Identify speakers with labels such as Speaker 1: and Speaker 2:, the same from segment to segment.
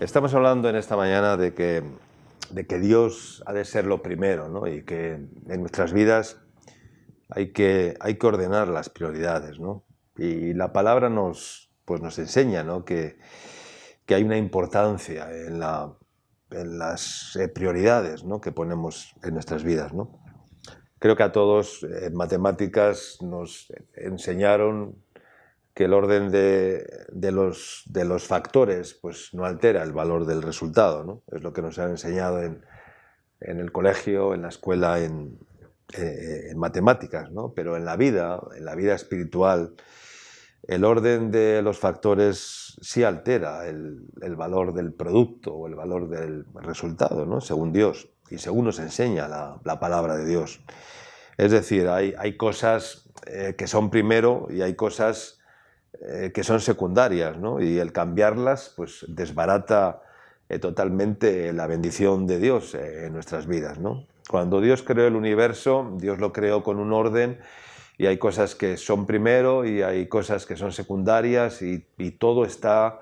Speaker 1: Estamos hablando en esta mañana de que Dios ha de ser lo primero, ¿no? Y que en nuestras vidas hay que ordenar las prioridades, ¿no? Y la palabra nos enseña, ¿no? que hay una importancia en las prioridades, ¿no? que ponemos en nuestras vidas, ¿no? Creo que a todos en matemáticas nos enseñaron que el orden de los factores pues no altera el valor del resultado, ¿no? Es lo que nos han enseñado en el colegio, en la escuela, en matemáticas, ¿no? Pero en la vida espiritual, el orden de los factores sí altera el valor del producto o el valor del resultado, ¿no? Según Dios y según nos enseña la palabra de Dios. Es decir, hay cosas que son primero y hay cosas que son secundarias, ¿no? Y el cambiarlas pues desbarata totalmente la bendición de Dios en nuestras vidas, ¿no? Cuando Dios creó el universo, Dios lo creó con un orden y hay cosas que son primero y hay cosas que son secundarias y todo está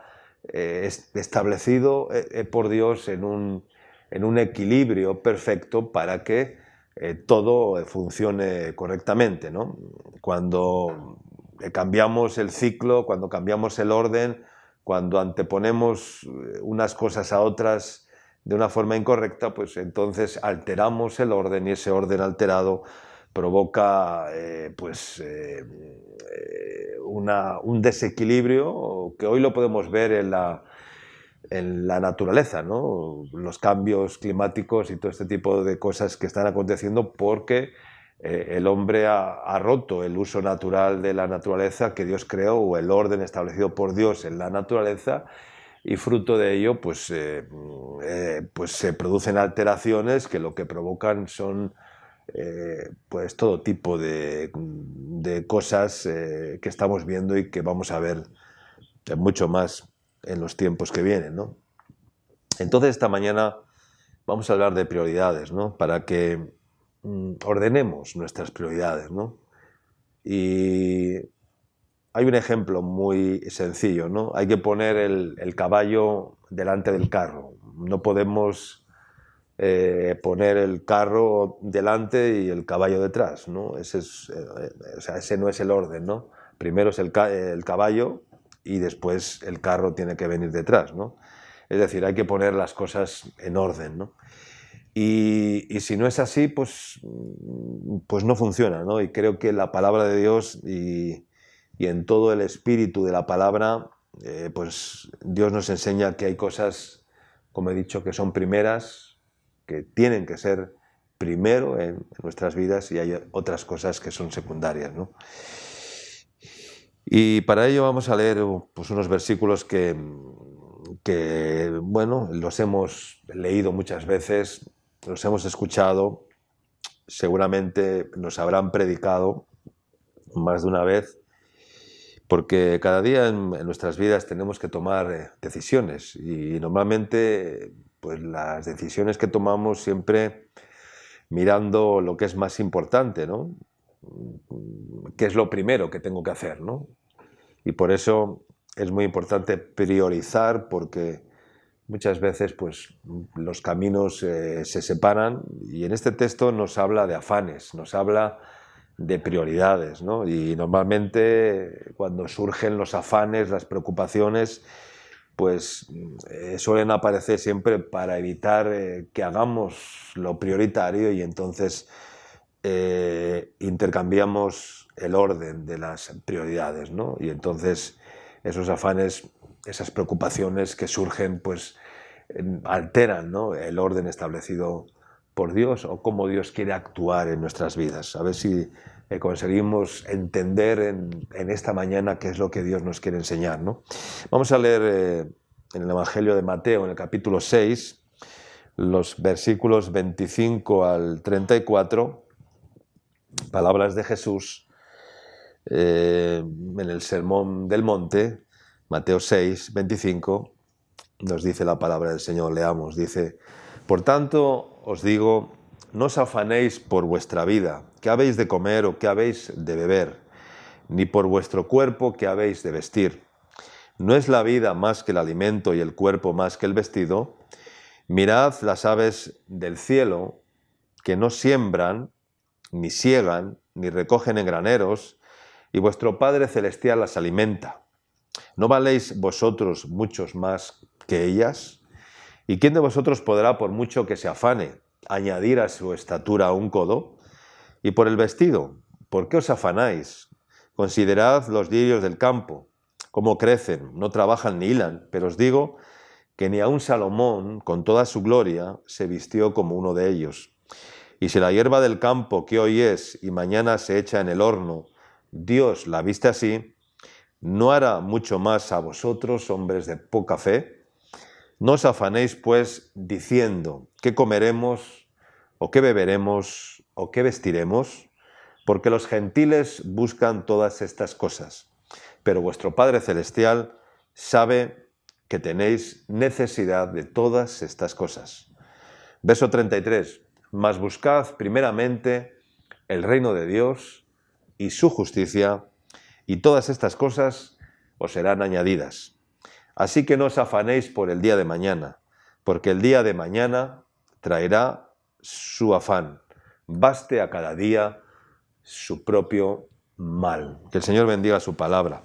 Speaker 1: establecido por Dios en un equilibrio perfecto para que todo funcione correctamente, ¿no? Cuando cambiamos el ciclo, cuando cambiamos el orden, cuando anteponemos unas cosas a otras de una forma incorrecta, pues entonces alteramos el orden y ese orden alterado provoca un desequilibrio que hoy lo podemos ver en la naturaleza, ¿no? Los cambios climáticos y todo este tipo de cosas que están aconteciendo porque el hombre ha roto el uso natural de la naturaleza que Dios creó o el orden establecido por Dios en la naturaleza y fruto de ello pues se producen alteraciones que lo que provocan son pues todo tipo de cosas que estamos viendo y que vamos a ver mucho más en los tiempos que vienen, ¿no? Entonces esta mañana vamos a hablar de prioridades, ¿no? Para que ordenemos nuestras prioridades, ¿no? Y hay un ejemplo muy sencillo, ¿no? Hay que poner el caballo delante del carro. No podemos poner el carro delante y el caballo detrás, ¿no? Ese no es el orden, ¿no? Primero es el caballo y después el carro tiene que venir detrás, ¿no? Es decir, hay que poner las cosas en orden, ¿no? Y si no es así, pues no funciona, ¿no? Y creo que la palabra de Dios y en todo el espíritu de la palabra, pues Dios nos enseña que hay cosas, como he dicho, que son primeras, que tienen que ser primero en nuestras vidas y hay otras cosas que son secundarias, ¿no? Y para ello vamos a leer pues, unos versículos que, bueno, los hemos leído muchas veces, los hemos escuchado, seguramente nos habrán predicado más de una vez, porque cada día en nuestras vidas tenemos que tomar decisiones y normalmente pues las decisiones que tomamos siempre mirando lo que es más importante, ¿no? ¿Qué es lo primero que tengo que hacer, ¿no? Y por eso es muy importante priorizar porque muchas veces pues, los caminos se separan y en este texto nos habla de afanes, nos habla de prioridades, ¿no? Y normalmente cuando surgen los afanes, las preocupaciones, pues suelen aparecer siempre para evitar que hagamos lo prioritario y entonces intercambiamos el orden de las prioridades, ¿no? Y entonces esos afanes, esas preocupaciones que surgen, pues alteran, ¿no? El orden establecido por Dios o cómo Dios quiere actuar en nuestras vidas. A ver si conseguimos entender en esta mañana qué es lo que Dios nos quiere enseñar, ¿no? Vamos a leer en el Evangelio de Mateo, en el capítulo 6, los versículos 25 al 34, palabras de Jesús en el Sermón del Monte, Mateo 6, 25, nos dice la palabra del Señor, leamos, dice: por tanto os digo, no os afanéis por vuestra vida, qué habéis de comer o qué habéis de beber, ni por vuestro cuerpo qué habéis de vestir. ¿No es la vida más que el alimento y el cuerpo más que el vestido? Mirad las aves del cielo, que no siembran, ni siegan, ni recogen en graneros, y vuestro Padre Celestial las alimenta. ¿No valéis vosotros muchos más que ellas? ¿Y quién de vosotros podrá, por mucho que se afane, añadir a su estatura un codo? Y por el vestido, ¿por qué os afanáis? Considerad los lirios del campo, cómo crecen, no trabajan ni hilan, pero os digo que ni aun Salomón, con toda su gloria, se vistió como uno de ellos. Y si la hierba del campo, que hoy es y mañana se echa en el horno, Dios la viste así, ¿no hará mucho más a vosotros, hombres de poca fe? No os afanéis, pues, diciendo, ¿qué comeremos, o qué beberemos, o qué vestiremos? Porque los gentiles buscan todas estas cosas, pero vuestro Padre Celestial sabe que tenéis necesidad de todas estas cosas. Verso 33. Mas buscad primeramente el reino de Dios y su justicia, y todas estas cosas os serán añadidas. Así que no os afanéis por el día de mañana, porque el día de mañana traerá su afán. Baste a cada día su propio mal. Que el Señor bendiga su palabra.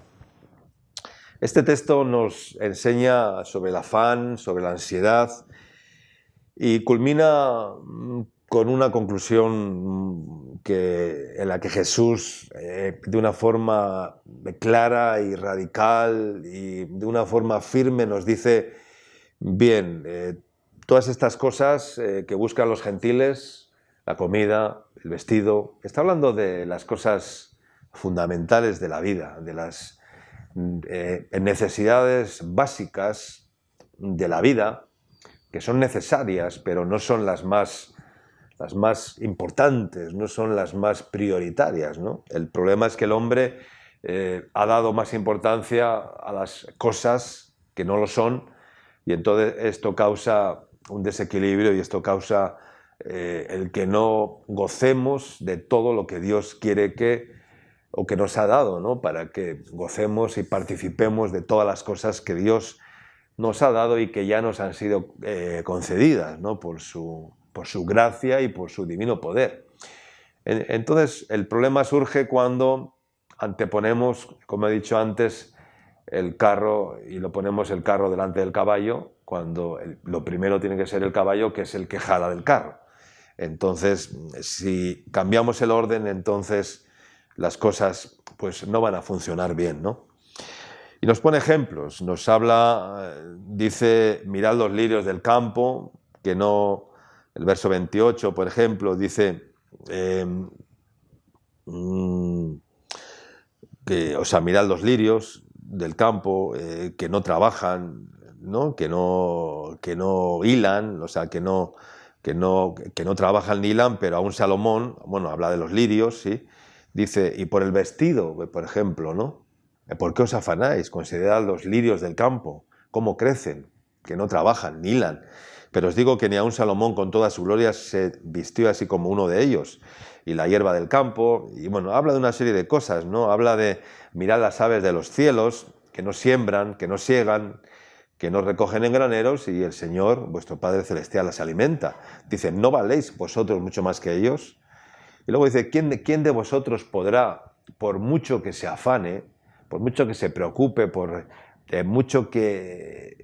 Speaker 1: Este texto nos enseña sobre el afán, sobre la ansiedad, y culmina con una conclusión en la que Jesús, de una forma clara y radical y de una forma firme, nos dice, bien, todas estas cosas que buscan los gentiles, la comida, el vestido, está hablando de las cosas fundamentales de la vida, de las necesidades básicas de la vida, que son necesarias, pero no son las más importantes, no son las más prioritarias, ¿no? El problema es que el hombre ha dado más importancia a las cosas que no lo son, y entonces esto causa un desequilibrio y esto causa el que no gocemos de todo lo que Dios quiere o que nos ha dado, ¿no? Para que gocemos y participemos de todas las cosas que Dios nos ha dado y que ya nos han sido concedidas, ¿no? por su gracia y por su divino poder. Entonces, el problema surge cuando anteponemos, como he dicho antes, el carro y lo ponemos el carro delante del caballo, cuando lo primero tiene que ser el caballo, que es el que jala del carro. Entonces, si cambiamos el orden, entonces las cosas pues no van a funcionar bien, ¿no? Y nos pone ejemplos, nos habla, dice, mirad los lirios del campo, que no, el verso 28, por ejemplo, dice, mirad los lirios del campo, que no trabajan, ¿no? Que no hilan, o sea, que no trabajan ni hilan, pero aún Salomón, bueno, habla de los lirios, ¿sí? Dice, y por el vestido, por ejemplo, ¿no? ¿Por qué os afanáis? Considerad los lirios del campo, cómo crecen, que no trabajan, ni hilan. Pero os digo que ni aun Salomón con toda su gloria se vistió así como uno de ellos. Y la hierba del campo, y bueno, habla de una serie de cosas, ¿no? Habla de mirad las aves de los cielos, que no siembran, que no siegan, que no recogen en graneros, y el Señor, vuestro Padre Celestial, las alimenta. Dice, ¿no valéis vosotros mucho más que ellos? Y luego dice, ¿quién de vosotros podrá, por mucho que se afane, por mucho que se preocupe, por mucho que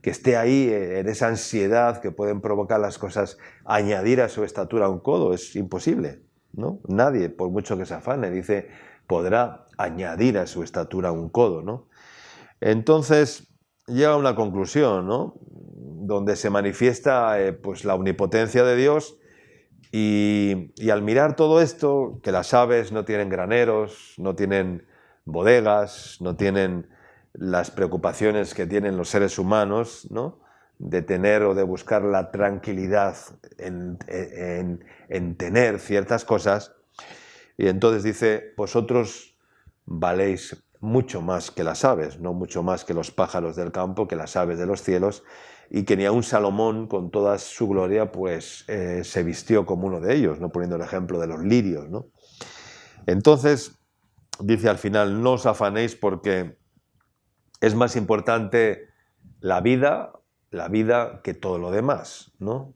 Speaker 1: esté ahí en esa ansiedad que pueden provocar las cosas, añadir a su estatura un codo? Es imposible, ¿no? Nadie, por mucho que se afane, dice, podrá añadir a su estatura un codo, ¿no? Entonces llega a una conclusión, ¿no? Donde se manifiesta pues la omnipotencia de Dios. Y al mirar todo esto, que las aves no tienen graneros, no tienen bodegas, no tienen las preocupaciones que tienen los seres humanos, ¿no? De tener o de buscar la tranquilidad en tener ciertas cosas, y entonces dice, vosotros valéis mucho más que las aves, no mucho más que los pájaros del campo, que las aves de los cielos, y que ni aun Salomón, con toda su gloria, pues se vistió como uno de ellos, ¿no? Poniendo el ejemplo de los lirios, ¿no? Entonces, dice al final, no os afanéis porque es más importante la vida que todo lo demás, ¿no?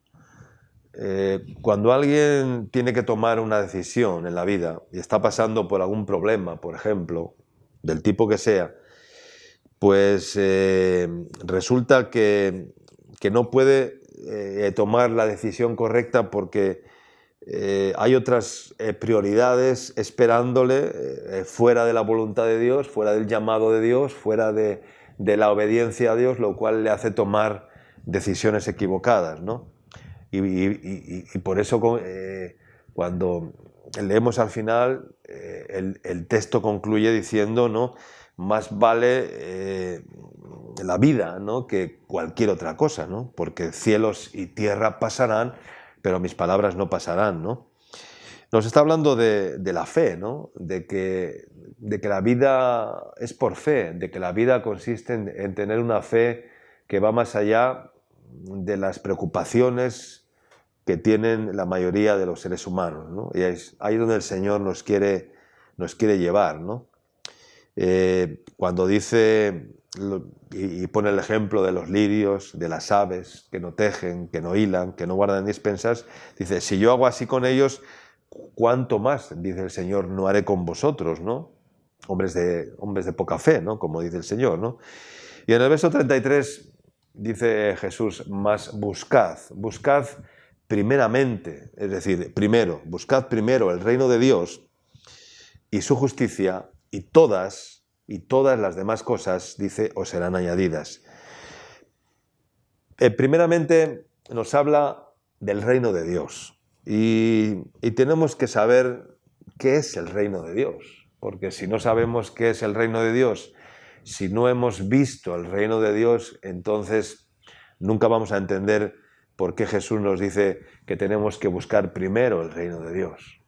Speaker 1: Cuando alguien tiene que tomar una decisión en la vida y está pasando por algún problema, por ejemplo, del tipo que sea, pues resulta que no puede tomar la decisión correcta porque hay otras prioridades esperándole fuera de la voluntad de Dios, fuera del llamado de Dios, fuera de la obediencia a Dios, lo cual le hace tomar decisiones equivocadas, ¿no? Y por eso cuando leemos al final, el texto concluye diciendo, ¿no? Más vale la vida, ¿no? Que cualquier otra cosa, ¿no? Porque cielos y tierra pasarán, pero mis palabras no pasarán, ¿no? Nos está hablando de la fe, ¿no? De que la vida es por fe, de que la vida consiste en tener una fe que va más allá de las preocupaciones que tienen la mayoría de los seres humanos, ¿no? Y es ahí donde el Señor nos quiere llevar, ¿no? Cuando dice y pone el ejemplo de los lirios, de las aves que no tejen, que no hilan, que no guardan despensas, dice, si yo hago así con ellos, ¿cuánto más, dice el Señor, no haré con vosotros, ¿no? Hombres de poca fe, ¿no? Como dice el Señor, ¿no? Y en el verso 33 dice Jesús, mas buscad primeramente, es decir, buscad primero el reino de Dios y su justicia, y todas las demás cosas, dice, os serán añadidas. Primeramente nos habla del reino de Dios y tenemos que saber qué es el reino de Dios, porque si no sabemos qué es el reino de Dios, si no hemos visto el reino de Dios, entonces nunca vamos a entender por qué Jesús nos dice que tenemos que buscar primero el reino de Dios.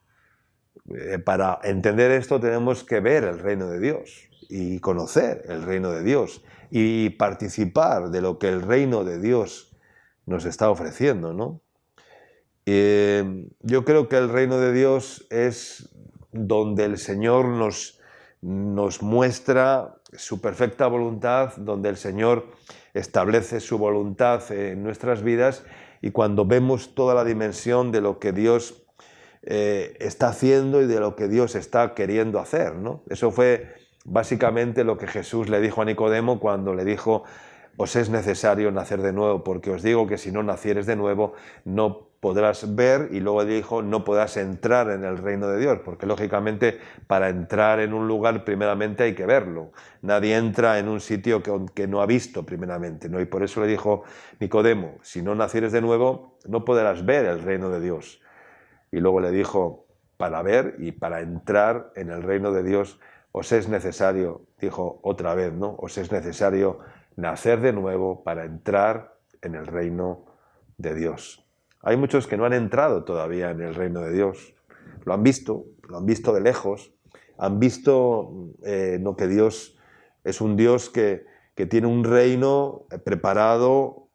Speaker 1: Para entender esto tenemos que ver el reino de Dios y conocer el reino de Dios y participar de lo que el reino de Dios nos está ofreciendo, ¿no? Yo creo que el reino de Dios es donde el Señor nos muestra su perfecta voluntad, donde el Señor establece su voluntad en nuestras vidas, y cuando vemos toda la dimensión de lo que Dios está haciendo y de lo que Dios está queriendo hacer, ¿no? Eso fue básicamente lo que Jesús le dijo a Nicodemo cuando le dijo, os es necesario nacer de nuevo, porque os digo que si no nacieres de nuevo no podrás ver, y luego dijo, no podrás entrar en el reino de Dios, porque lógicamente para entrar en un lugar primeramente hay que verlo. Nadie entra en un sitio que no ha visto primeramente, ¿no? Y por eso le dijo Nicodemo, si no nacieres de nuevo no podrás ver el reino de Dios. Y luego le dijo, para ver y para entrar en el reino de Dios os es necesario, dijo otra vez, ¿no? Os es necesario nacer de nuevo para entrar en el reino de Dios. Hay muchos que no han entrado todavía en el reino de Dios. Lo han visto de lejos, han visto que Dios es un Dios que tiene un reino preparado,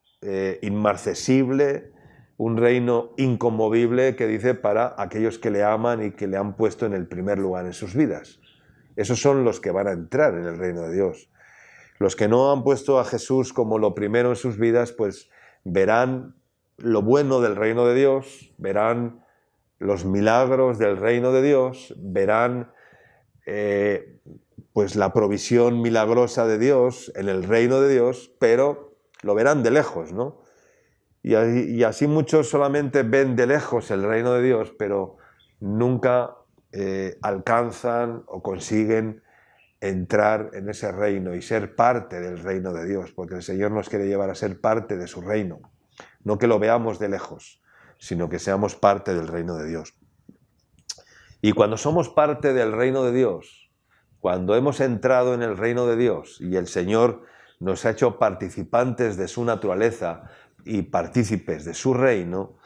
Speaker 1: inmarcesible, un reino inconmovible, que dice para aquellos que le aman y que le han puesto en el primer lugar en sus vidas. Esos son los que van a entrar en el reino de Dios. Los que no han puesto a Jesús como lo primero en sus vidas, pues verán lo bueno del reino de Dios, verán los milagros del reino de Dios, verán pues la provisión milagrosa de Dios en el reino de Dios, pero lo verán de lejos, ¿no? Y así muchos solamente ven de lejos el reino de Dios, pero nunca alcanzan o consiguen entrar en ese reino y ser parte del reino de Dios, porque el Señor nos quiere llevar a ser parte de su reino. No que lo veamos de lejos, sino que seamos parte del reino de Dios. Y cuando somos parte del reino de Dios, cuando hemos entrado en el reino de Dios y el Señor nos ha hecho participantes de su naturaleza y partícipes de su reino,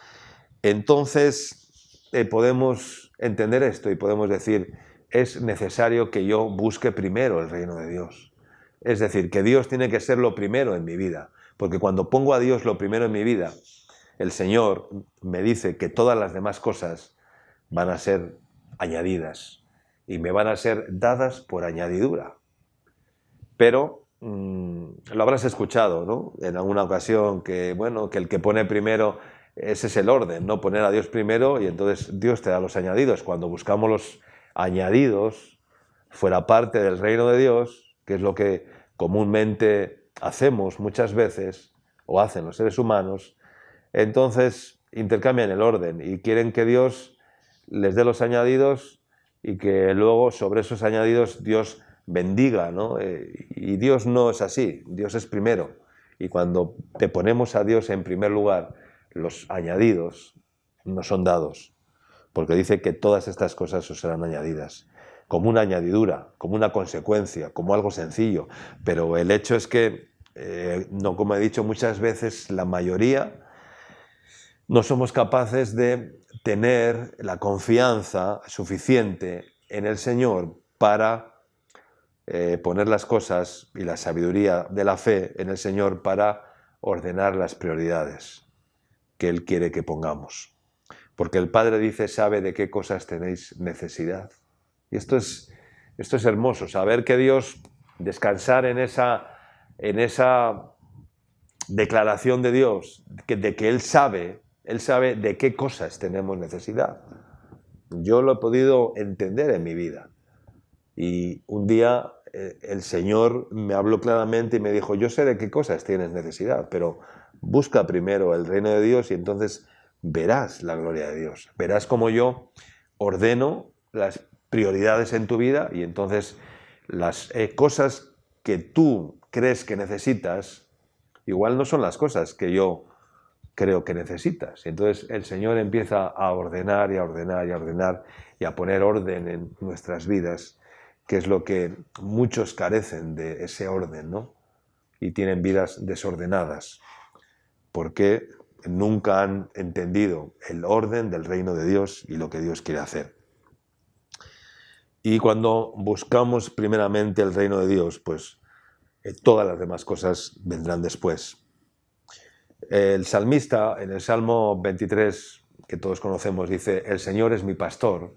Speaker 1: entonces podemos entender esto y podemos decir, es necesario que yo busque primero el reino de Dios. Es decir, que Dios tiene que ser lo primero en mi vida, porque cuando pongo a Dios lo primero en mi vida, el Señor me dice que todas las demás cosas van a ser añadidas y me van a ser dadas por añadidura. Pero lo habrás escuchado, ¿no? En alguna ocasión que, bueno, que el que pone primero, ese es el orden, ¿no? Poner a Dios primero y entonces Dios te da los añadidos. Cuando buscamos los añadidos fuera parte del reino de Dios, que es lo que comúnmente hacemos muchas veces, o hacen los seres humanos, entonces intercambian el orden y quieren que Dios les dé los añadidos y que luego sobre esos añadidos Dios bendiga, ¿no? Y Dios no es así, Dios es primero. Y cuando te ponemos a Dios en primer lugar, los añadidos no son dados, porque dice que todas estas cosas os serán añadidas, como una añadidura, como una consecuencia, como algo sencillo. Pero el hecho es que, no, como he dicho muchas veces, la mayoría no somos capaces de tener la confianza suficiente en el Señor para poner las cosas y la sabiduría de la fe en el Señor para ordenar las prioridades que Él quiere que pongamos. Porque el Padre dice, sabe de qué cosas tenéis necesidad. Y esto es hermoso, saber que Dios, descansar en esa declaración de Dios, de que Él sabe de qué cosas tenemos necesidad. Yo lo he podido entender en mi vida. Y un día el Señor me habló claramente y me dijo, yo sé de qué cosas tienes necesidad, pero busca primero el reino de Dios y entonces verás la gloria de Dios. Verás cómo yo ordeno las prioridades en tu vida y entonces las cosas que tú crees que necesitas, igual no son las cosas que yo creo que necesitas. Y entonces el Señor empieza a ordenar y a ordenar y a ordenar y a poner orden en nuestras vidas, que es lo que muchos carecen de ese orden, ¿no? Y tienen vidas desordenadas, porque nunca han entendido el orden del reino de Dios y lo que Dios quiere hacer. Y cuando buscamos primeramente el reino de Dios, pues todas las demás cosas vendrán después. El salmista, en el Salmo 23, que todos conocemos, dice, el Señor es mi pastor,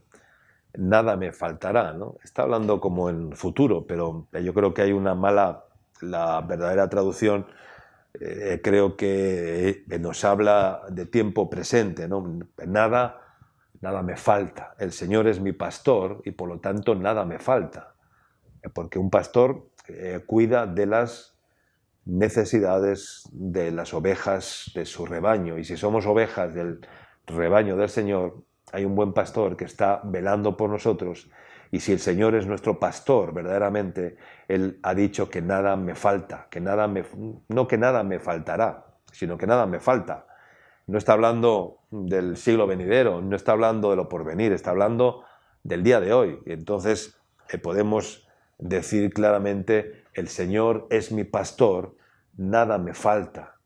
Speaker 1: nada me faltará, ¿no? Está hablando como en futuro, pero yo creo que hay una mala, la verdadera traducción, creo que nos habla de tiempo presente, ¿no? Nada me falta. El Señor es mi pastor y por lo tanto nada me falta. Porque un pastor cuida de las necesidades de las ovejas de su rebaño. Y si somos ovejas del rebaño del Señor, hay un buen pastor que está velando por nosotros. Y si el Señor es nuestro pastor, verdaderamente, Él ha dicho que nada me falta, no que nada me faltará, sino que nada me falta. No está hablando del siglo venidero, no está hablando de lo porvenir, está hablando del día de hoy. Y entonces podemos decir claramente, el Señor es mi pastor, nada me falta,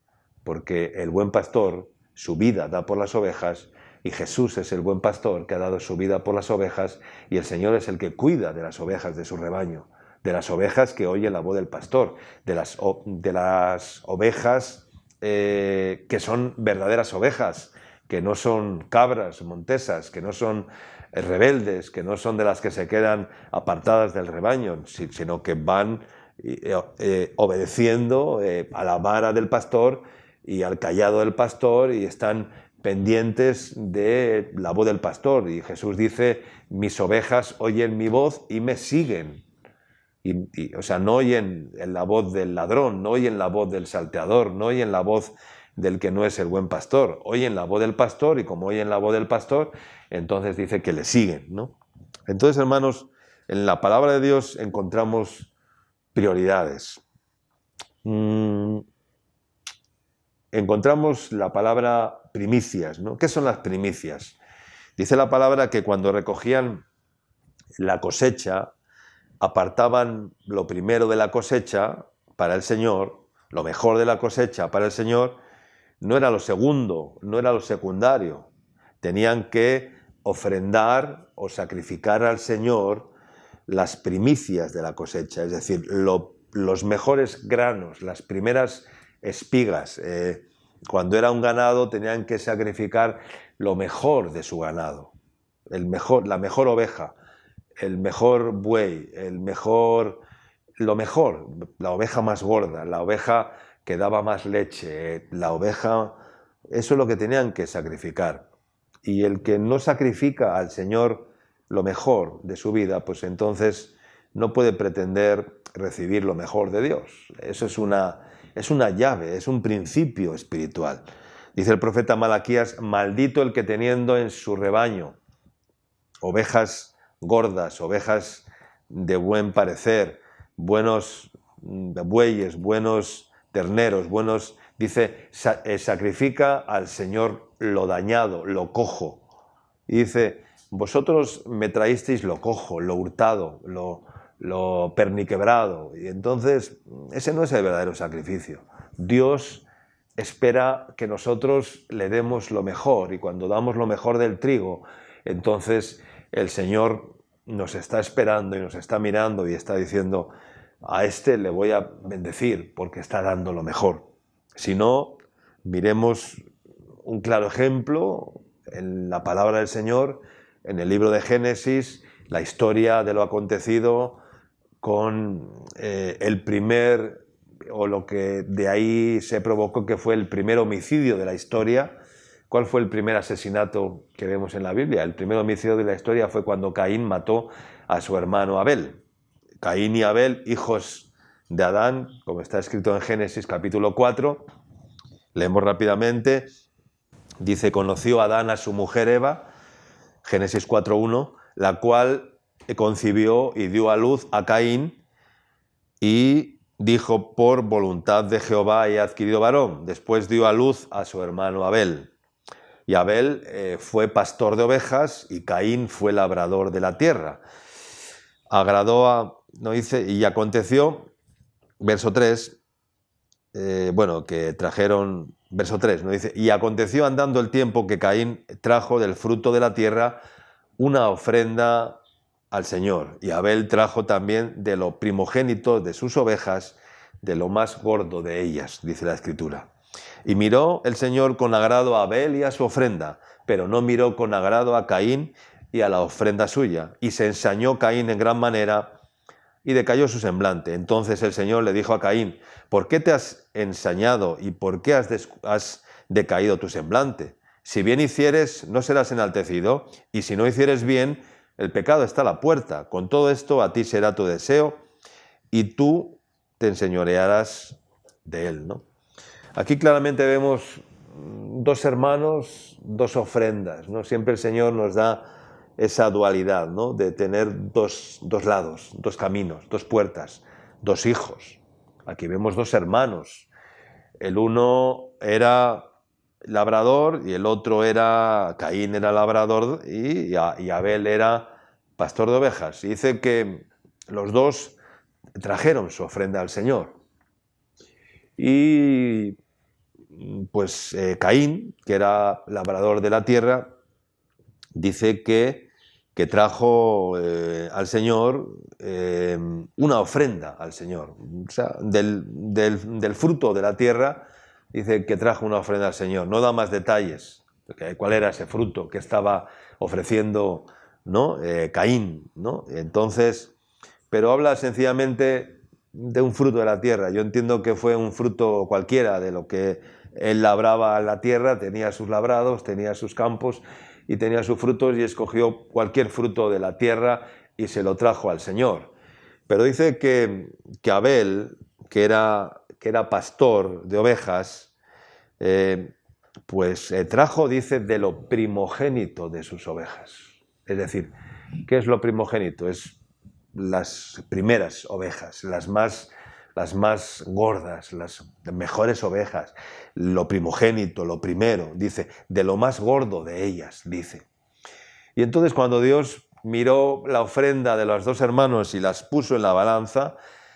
Speaker 1: porque el buen pastor su vida da por las ovejas y Jesús es el buen pastor que ha dado su vida por las ovejas y el Señor es el que cuida de las ovejas de su rebaño, de las ovejas que oyen la voz del pastor, de las ovejas que son verdaderas ovejas, que no son cabras montesas, que no son rebeldes, que no son de las que se quedan apartadas del rebaño, sino que van obedeciendo a la vara del pastor y al cayado del pastor y están pendientes de la voz del pastor. Y Jesús dice, mis ovejas oyen mi voz y me siguen. O sea, no oyen la voz del ladrón, no oyen la voz del salteador, no oyen la voz del que no es el buen pastor. Oyen la voz del pastor y como oyen la voz del pastor, entonces dice que le siguen, ¿no? Entonces, hermanos, en la palabra de Dios encontramos prioridades. Encontramos la palabra primicias, ¿no? ¿Qué son las primicias? Dice la palabra que cuando recogían la cosecha, apartaban lo primero de la cosecha para el Señor, lo mejor de la cosecha para el Señor, no era lo segundo, no era lo secundario. Tenían que ofrendar o sacrificar al Señor las primicias de la cosecha, es decir, los mejores granos, las primeras espigas. Cuando era un ganado tenían que sacrificar lo mejor de su ganado, la mejor oveja, el mejor buey, el mejor lo mejor, la oveja más gorda, la oveja que daba más leche, la oveja, eso es lo que tenían que sacrificar. Y el que no sacrifica al Señor lo mejor de su vida, pues entonces no puede pretender recibir lo mejor de Dios. Eso es una llave, es un principio espiritual. Dice el profeta Malaquías: maldito el que teniendo en su rebaño ovejas gordas, ovejas de buen parecer, buenos bueyes, buenos terneros, buenos, dice, sacrifica al Señor lo dañado, lo cojo. Y dice: vosotros me traísteis lo cojo, lo hurtado, lo perniquebrado. Y entonces ese no es el verdadero sacrificio. Dios espera que nosotros le demos lo mejor, y cuando damos lo mejor del trigo, entonces el Señor nos está esperando y nos está mirando y está diciendo: a este le voy a bendecir porque está dando lo mejor. Si no, miremos un claro ejemplo en la palabra del Señor, en el libro de Génesis, la historia de lo acontecido con el primer, o lo que de ahí se provocó que fue el primer homicidio de la historia. ¿Cuál fue el primer asesinato que vemos en la Biblia? El primer homicidio de la historia fue cuando Caín mató a su hermano Abel. Caín y Abel, hijos de Adán, como está escrito en Génesis capítulo 4. Leemos rápidamente. Dice: conoció Adán a su mujer Eva, Génesis 4:1, la cual concibió y dio a luz a Caín, y dijo: por voluntad de Jehová he adquirido varón. Después dio a luz a su hermano Abel. Y Abel fue pastor de ovejas y Caín fue labrador de la tierra. Agradó a... No dice, y aconteció, verso 3, que trajeron... Verso 3, ¿no? Dice: y aconteció andando el tiempo que Caín trajo del fruto de la tierra una ofrenda al Señor, y Abel trajo también de lo primogénito de sus ovejas, de lo más gordo de ellas, dice la Escritura. Y miró el Señor con agrado a Abel y a su ofrenda, pero no miró con agrado a Caín y a la ofrenda suya. Y se ensañó Caín en gran manera y decayó su semblante. Entonces el Señor le dijo a Caín: ¿por qué te has ensañado y por qué has decaído tu semblante? Si bien hicieres, no serás enaltecido, y si no hicieres bien, el pecado está a la puerta. Con todo esto a ti será tu deseo y tú te enseñorearás de él, ¿no? Aquí claramente vemos dos hermanos, dos ofrendas, ¿no? Siempre el Señor nos da esa dualidad, ¿no? De tener dos lados, dos caminos, dos puertas, dos hijos. Aquí vemos dos hermanos. El uno era labrador y el otro era... Caín era labrador y Abel era pastor de ovejas. Y dice que los dos trajeron su ofrenda al Señor. Y pues Caín, que era labrador de la tierra, dice que trajo al Señor una ofrenda al Señor. O sea, del fruto de la tierra, dice que trajo una ofrenda al Señor. No da más detalles. ¿Cuál era ese fruto que estaba ofreciendo, ¿no? Caín, ¿no? Entonces, pero habla sencillamente de un fruto de la tierra. Yo entiendo que fue un fruto cualquiera de lo que él labraba la tierra, tenía sus labrados, tenía sus campos y tenía sus frutos, y escogió cualquier fruto de la tierra y se lo trajo al Señor. Pero dice que Abel, que era pastor de ovejas, trajo, dice, de lo primogénito de sus ovejas. Es decir, ¿qué es lo primogénito? Es las primeras ovejas, las más gordas, las mejores ovejas, lo primogénito, lo primero, dice, de lo más gordo de ellas, dice. Y entonces cuando Dios miró la ofrenda de los dos hermanos y las puso en la balanza,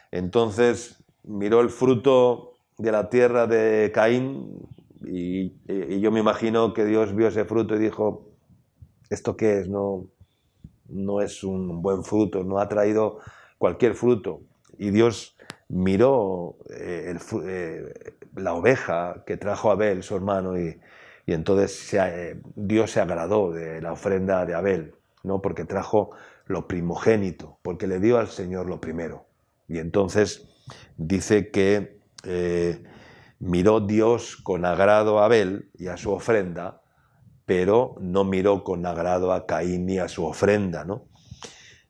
Speaker 1: entonces miró el fruto de la tierra de Caín y yo me imagino que Dios vio ese fruto y dijo: ¿esto qué es? No es un buen fruto, no ha traído cualquier fruto. Y Dios miró la oveja que trajo Abel, su hermano, y entonces Dios se agradó de la ofrenda de Abel, ¿no? Porque trajo lo primogénito, porque le dio al Señor lo primero. Y entonces dice que miró Dios con agrado a Abel y a su ofrenda, pero no miró con agrado a Caín ni a su ofrenda, ¿no?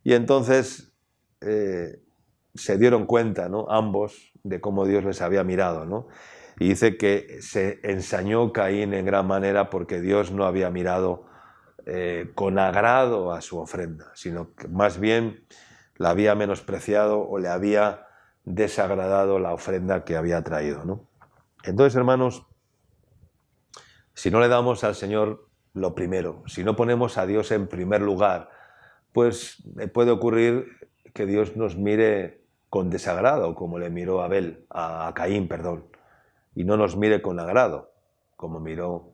Speaker 1: Y entonces se dieron cuenta, ¿no?, ambos, de cómo Dios les había mirado, ¿no? Y dice que se ensañó Caín en gran manera porque Dios no había mirado con agrado a su ofrenda, sino que más bien la había menospreciado o le había desagradado la ofrenda que había traído, ¿no? Entonces, hermanos, si no le damos al Señor lo primero, si no ponemos a Dios en primer lugar, pues puede ocurrir que Dios nos mire con desagrado, como le miró a Caín, perdón, y no nos mire con agrado, como miró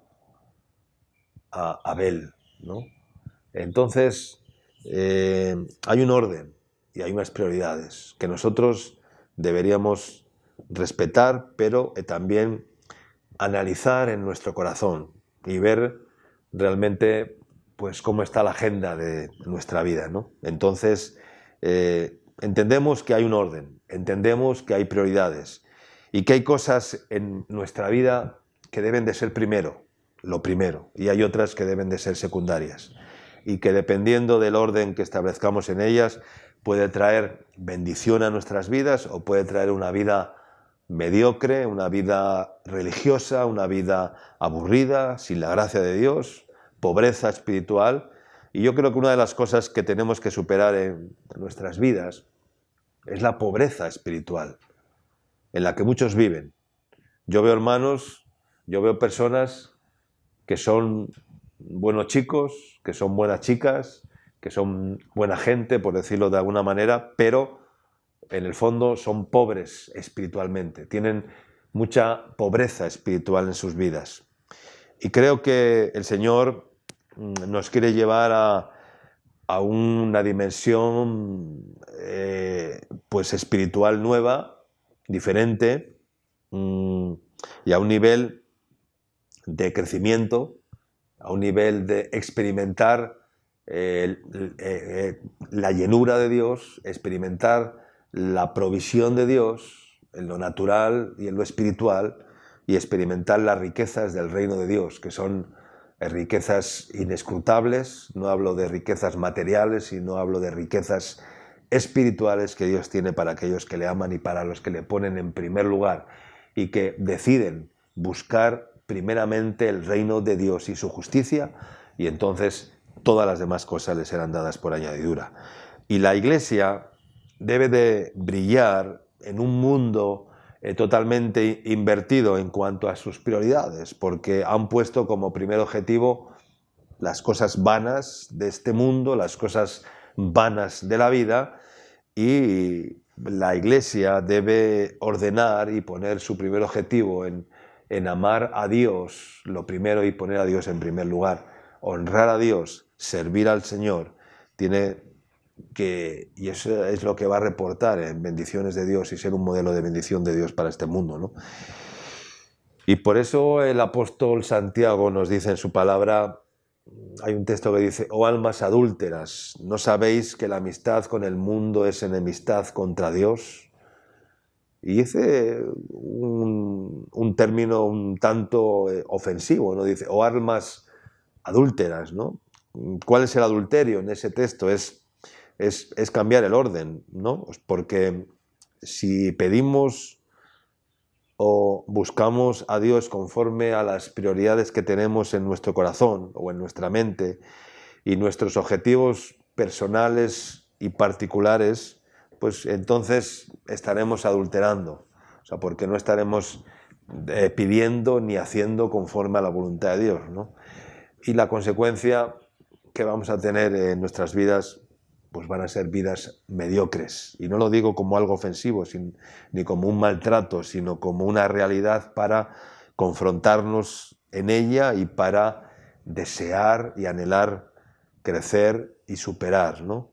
Speaker 1: a Abel, ¿no? Entonces, hay un orden y hay unas prioridades que nosotros deberíamos respetar, pero también analizar en nuestro corazón y ver realmente, pues, cómo está la agenda de nuestra vida, ¿no? Entonces, entendemos que hay un orden, entendemos que hay prioridades y que hay cosas en nuestra vida que deben de ser lo primero, y hay otras que deben de ser secundarias, y que dependiendo del orden que establezcamos en ellas, puede traer bendición a nuestras vidas o puede traer una vida mediocre, una vida religiosa, una vida aburrida, sin la gracia de Dios, pobreza espiritual. Y yo creo que una de las cosas que tenemos que superar en nuestras vidas es la pobreza espiritual, en la que muchos viven. Yo veo hermanos, yo veo personas que son buenos chicos, que son buenas chicas, que son buena gente, por decirlo de alguna manera, pero en el fondo son pobres espiritualmente, tienen mucha pobreza espiritual en sus vidas. Y creo que el Señor nos quiere llevar a una dimensión pues espiritual nueva, diferente, y a un nivel de crecimiento, a un nivel de experimentar la llenura de Dios, experimentar la provisión de Dios en lo natural y en lo espiritual, y experimentar las riquezas del reino de Dios, que son riquezas inescrutables. No hablo de riquezas materiales, sino hablo de riquezas espirituales que Dios tiene para aquellos que le aman y para los que le ponen en primer lugar y que deciden buscar primeramente el reino de Dios y su justicia, y entonces todas las demás cosas les serán dadas por añadidura. Y la Iglesia debe de brillar en un mundo totalmente invertido en cuanto a sus prioridades, porque han puesto como primer objetivo las cosas vanas de este mundo, las cosas vanas de la vida, y la Iglesia debe ordenar y poner su primer objetivo en amar a Dios, lo primero, y poner a Dios en primer lugar, honrar a Dios, servir al Señor, y eso es lo que va a reportar en bendiciones de Dios y ser un modelo de bendición de Dios para este mundo, ¿no? Y por eso el apóstol Santiago nos dice en su palabra, hay un texto que dice: oh almas adúlteras, ¿no sabéis que la amistad con el mundo es enemistad contra Dios? Y dice un término un tanto ofensivo, ¿no? Dice: oh almas adúlteras, ¿no? ¿Cuál es el adulterio en ese texto? Es cambiar el orden, ¿no? Porque si pedimos o buscamos a Dios conforme a las prioridades que tenemos en nuestro corazón o en nuestra mente, y nuestros objetivos personales y particulares, pues entonces estaremos adulterando, o sea, porque no estaremos pidiendo ni haciendo conforme a la voluntad de Dios, ¿no? Y la consecuencia que vamos a tener en nuestras vidas, pues van a ser vidas mediocres. Y no lo digo como algo ofensivo, ni como un maltrato, sino como una realidad para confrontarnos en ella y para desear y anhelar crecer y superar, ¿no?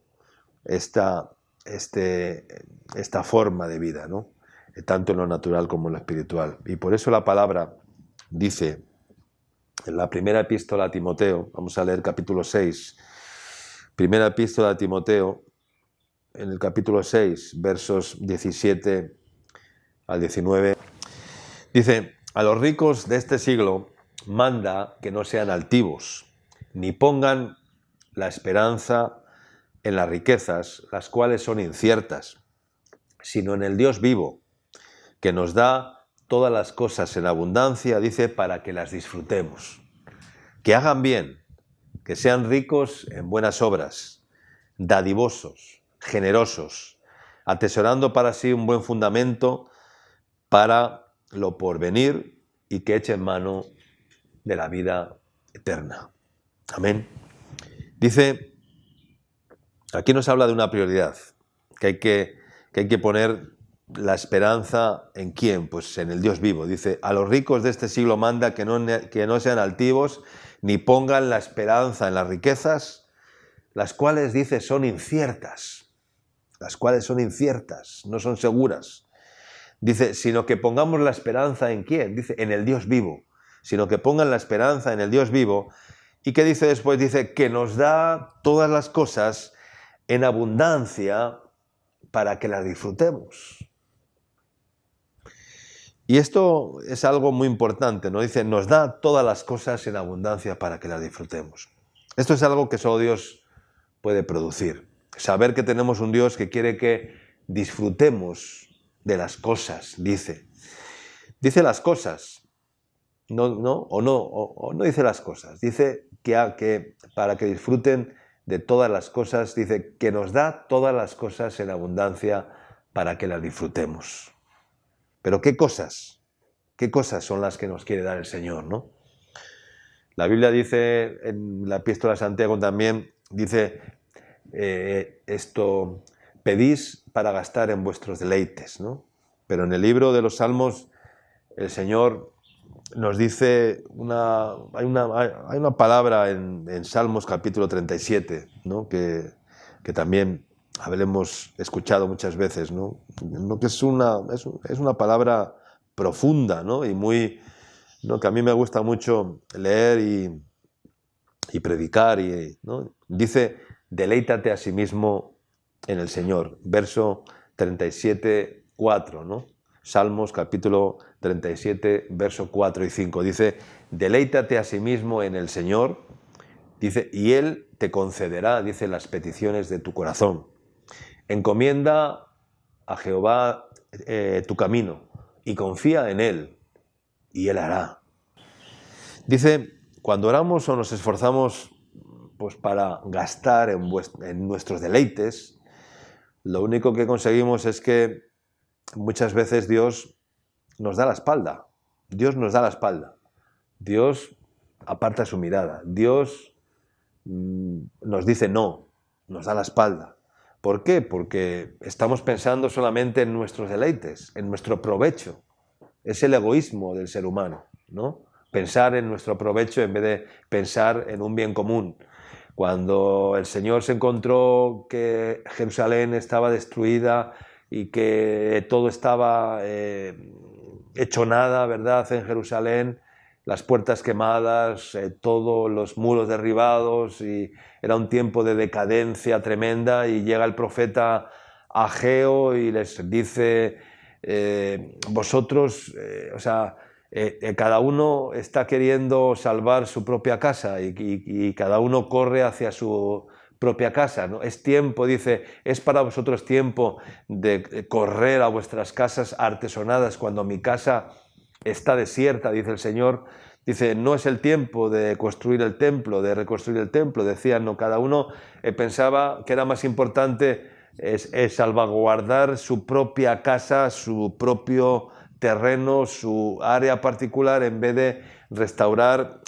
Speaker 1: esta forma de vida, ¿no? Tanto en lo natural como en lo espiritual. Y por eso la palabra dice en la primera epístola a Timoteo, vamos a leer capítulo 6, primera epístola a Timoteo, en el capítulo 6, versos 17 al 19, dice: a los ricos de este siglo manda que no sean altivos, ni pongan la esperanza en las riquezas, las cuales son inciertas, sino en el Dios vivo, que nos da todas las cosas en abundancia, dice, para que las disfrutemos. Que hagan bien, que sean ricos en buenas obras, dadivosos, generosos, atesorando para sí un buen fundamento para lo porvenir, y que echen mano de la vida eterna. Amén. Dice, aquí nos habla de una prioridad, que hay que poner la esperanza en quién, pues en el Dios vivo. Dice, a los ricos de este siglo manda que no sean altivos, ni pongan la esperanza en las riquezas, las cuales, dice, son inciertas. Las cuales son inciertas, no son seguras. Dice, sino que pongamos la esperanza en quién. Dice, en el Dios vivo. Sino que pongan la esperanza en el Dios vivo. ¿Y qué dice después? Dice, que nos da todas las cosas en abundancia para que las disfrutemos. Y esto es algo muy importante, ¿no? Dice, nos da todas las cosas en abundancia para que las disfrutemos. Esto es algo que solo Dios puede producir. Saber que tenemos un Dios que quiere que disfrutemos de las cosas, dice. Dice las cosas, no dice las cosas. Dice que para que disfruten de todas las cosas, dice que nos da todas las cosas en abundancia para que las disfrutemos. Pero ¿qué cosas? ¿Qué cosas son las que nos quiere dar el Señor, no? La Biblia dice, en la Epístola de Santiago también, dice esto, pedís para gastar en vuestros deleites, ¿no? Pero en el libro de los Salmos, el Señor nos dice, hay una palabra en Salmos capítulo 37, ¿no? que también habremos escuchado muchas veces, ¿no? Que es una palabra profunda, ¿no? Y muy, ¿no? Que a mí me gusta mucho leer y predicar, ¿no? Dice, deleítate a sí mismo en el Señor, verso 37, 4, ¿no? Salmos capítulo 37, verso 4 y 5. Dice, deleítate a sí mismo en el Señor, dice, y Él te concederá, dice, las peticiones de tu corazón. Encomienda a Jehová tu camino y confía en Él, y Él hará. Dice, cuando oramos o nos esforzamos pues, para gastar en nuestros deleites, lo único que conseguimos es que muchas veces Dios nos da la espalda. Dios nos da la espalda. Dios aparta su mirada. Dios nos dice no, nos da la espalda. ¿Por qué? Porque estamos pensando solamente en nuestros deleites, en nuestro provecho. Es el egoísmo del ser humano, ¿no? Pensar en nuestro provecho en vez de pensar en un bien común. Cuando el Señor se encontró que Jerusalén estaba destruida y que todo estaba hecho nada, ¿verdad?, en Jerusalén, las puertas quemadas, todos los muros derribados, y era un tiempo de decadencia tremenda, y llega el profeta Ageo y les dice, vosotros, cada uno está queriendo salvar su propia casa y cada uno corre hacia su propia casa, ¿no? Es tiempo, dice, es para vosotros tiempo de correr a vuestras casas artesonadas cuando mi casa está desierta, dice el Señor. Dice, no es el tiempo de construir el templo, de reconstruir el templo. Decían, no, cada uno pensaba que era más importante es salvaguardar su propia casa, su propio terreno, su área particular, en vez de restaurar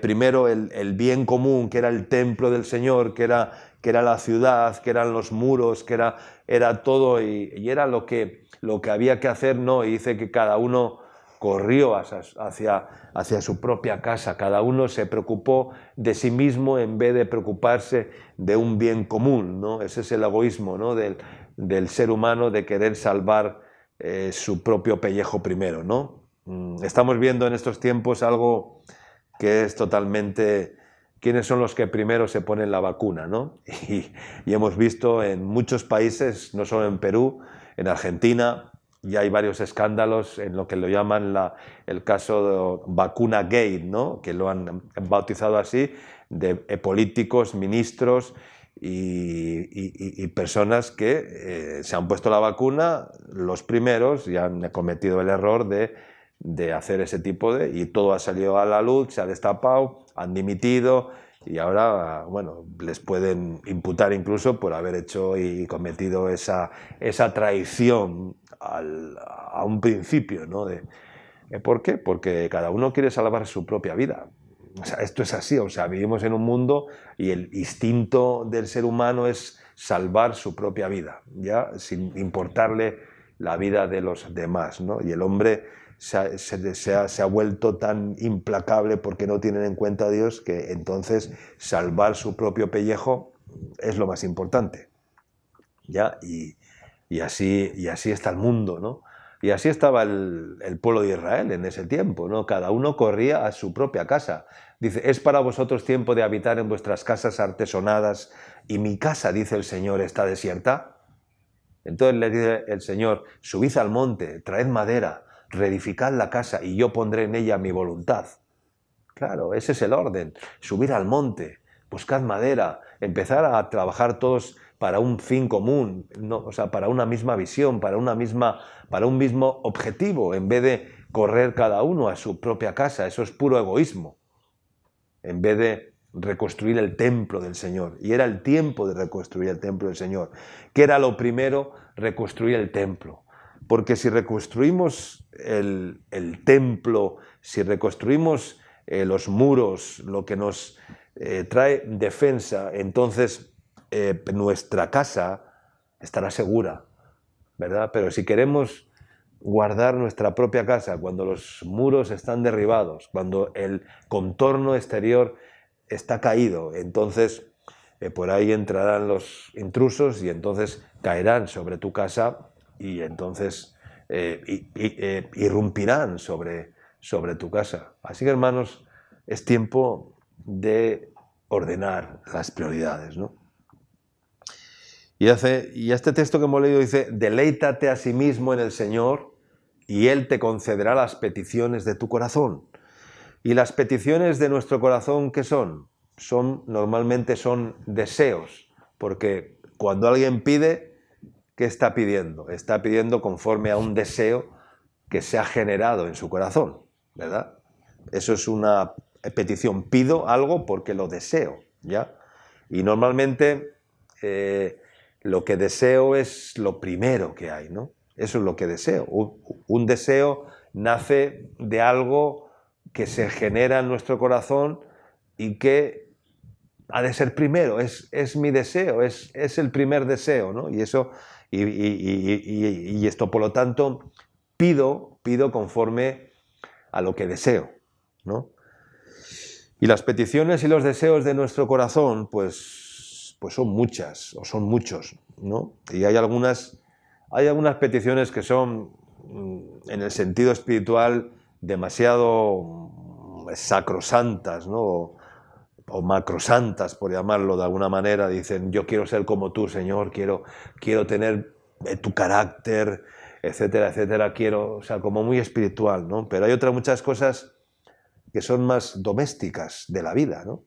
Speaker 1: primero el bien común, que era el templo del Señor, que era la ciudad, que eran los muros, que era todo, y era lo que había que hacer, ¿no? Y dice que cada uno corrió hacia su propia casa, cada uno se preocupó de sí mismo en vez de preocuparse de un bien común, ¿no? Ese es el egoísmo, ¿no?, del ser humano, de querer salvar su propio pellejo primero, ¿no? Estamos viendo en estos tiempos algo que es totalmente ¿quiénes son los que primero se ponen la vacuna, ¿no? Y hemos visto en muchos países, no solo en Perú, en Argentina, ya hay varios escándalos en lo que lo llaman el caso de vacuna gate, ¿no? Que lo han bautizado así, de políticos, ministros y personas que se han puesto la vacuna, los primeros, y han cometido el error de hacer ese tipo de... Y todo ha salido a la luz, se ha destapado, han dimitido y ahora, bueno, les pueden imputar incluso por haber hecho y cometido esa traición a un principio, ¿no? ¿Por qué? Porque cada uno quiere salvar su propia vida. O sea, esto es así, o sea, vivimos en un mundo y el instinto del ser humano es salvar su propia vida, ¿ya? Sin importarle la vida de los demás, ¿no? Y el hombre se ha vuelto tan implacable porque no tienen en cuenta a Dios que entonces salvar su propio pellejo es lo más importante, ¿ya? Y así está el mundo, ¿no? Y así estaba el pueblo de Israel en ese tiempo, ¿no? Cada uno corría a su propia casa. Dice, es para vosotros tiempo de habitar en vuestras casas artesonadas, y mi casa, dice el Señor, está desierta. Entonces le dice el Señor, subid al monte, traed madera, reedificad la casa, y yo pondré en ella mi voluntad. Claro, ese es el orden. Subir al monte, buscar madera, empezar a trabajar todos para un fin común, ¿no? O sea, para una misma visión, para un mismo objetivo, en vez de correr cada uno a su propia casa. Eso es puro egoísmo, en vez de reconstruir el templo del Señor. Y era el tiempo de reconstruir el templo del Señor. ¿Qué era lo primero? Reconstruir el templo. Porque si reconstruimos el templo, si reconstruimos los muros, lo que nos trae defensa, entonces nuestra casa estará segura, ¿verdad? Pero si queremos guardar nuestra propia casa cuando los muros están derribados, cuando el contorno exterior está caído, entonces por ahí entrarán los intrusos y entonces caerán sobre tu casa y entonces irrumpirán sobre tu casa. Así que, hermanos, es tiempo de ordenar las prioridades, ¿no? Y este texto que hemos leído dice, deleítate a sí mismo en el Señor y Él te concederá las peticiones de tu corazón. Y las peticiones de nuestro corazón, ¿qué son? Normalmente son deseos, porque cuando alguien pide, ¿qué está pidiendo? Está pidiendo conforme a un deseo que se ha generado en su corazón, ¿verdad? Eso es una petición. Pido algo porque lo deseo, ¿ya? Y normalmente lo que deseo es lo primero que hay, ¿no? Eso es lo que deseo. Un deseo nace de algo que se genera en nuestro corazón y que ha de ser primero. Es mi deseo, es el primer deseo, ¿no? Y eso, y esto, por lo tanto, pido conforme a lo que deseo, ¿no? Y las peticiones y los deseos de nuestro corazón, pues son muchas, o son muchos, ¿no? Y hay algunas peticiones que son, en el sentido espiritual, demasiado sacrosantas, ¿no? O macrosantas, por llamarlo de alguna manera. Dicen, yo quiero ser como tú, Señor, quiero tener tu carácter, etcétera, etcétera, o sea, como muy espiritual, ¿no? Pero hay otras muchas cosas que son más domésticas de la vida, ¿no?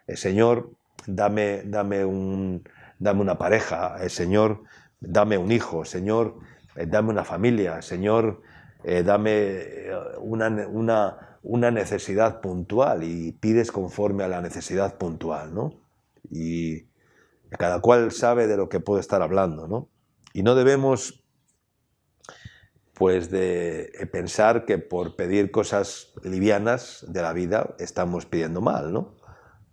Speaker 1: Señor, dame una pareja, Señor, dame un hijo, Señor, dame una familia, Señor, dame una necesidad puntual, y pides conforme a la necesidad puntual, ¿no? Y cada cual sabe de lo que puede estar hablando, ¿no? Y no debemos, pues, de pensar que por pedir cosas livianas de la vida estamos pidiendo mal, ¿no?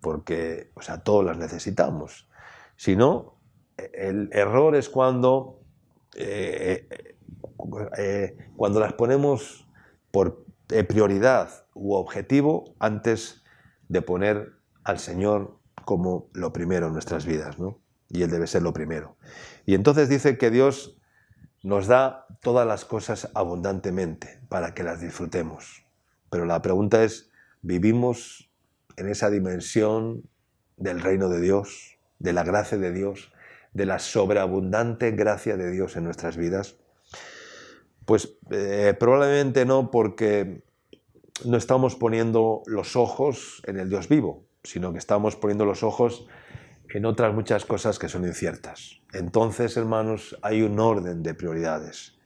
Speaker 1: Porque, o sea, todos las necesitamos. Si no, el error es cuando las ponemos por prioridad u objetivo antes de poner al Señor como lo primero en nuestras vidas, ¿no? Y Él debe ser lo primero. Y entonces dice que Dios nos da todas las cosas abundantemente para que las disfrutemos. Pero la pregunta es, vivimos en esa dimensión del reino de Dios, de la gracia de Dios, de la sobreabundante gracia de Dios en nuestras vidas? Pues probablemente no, porque no estamos poniendo los ojos en el Dios vivo, sino que estamos poniendo los ojos en otras muchas cosas que son inciertas. Entonces, hermanos, hay un orden de prioridades.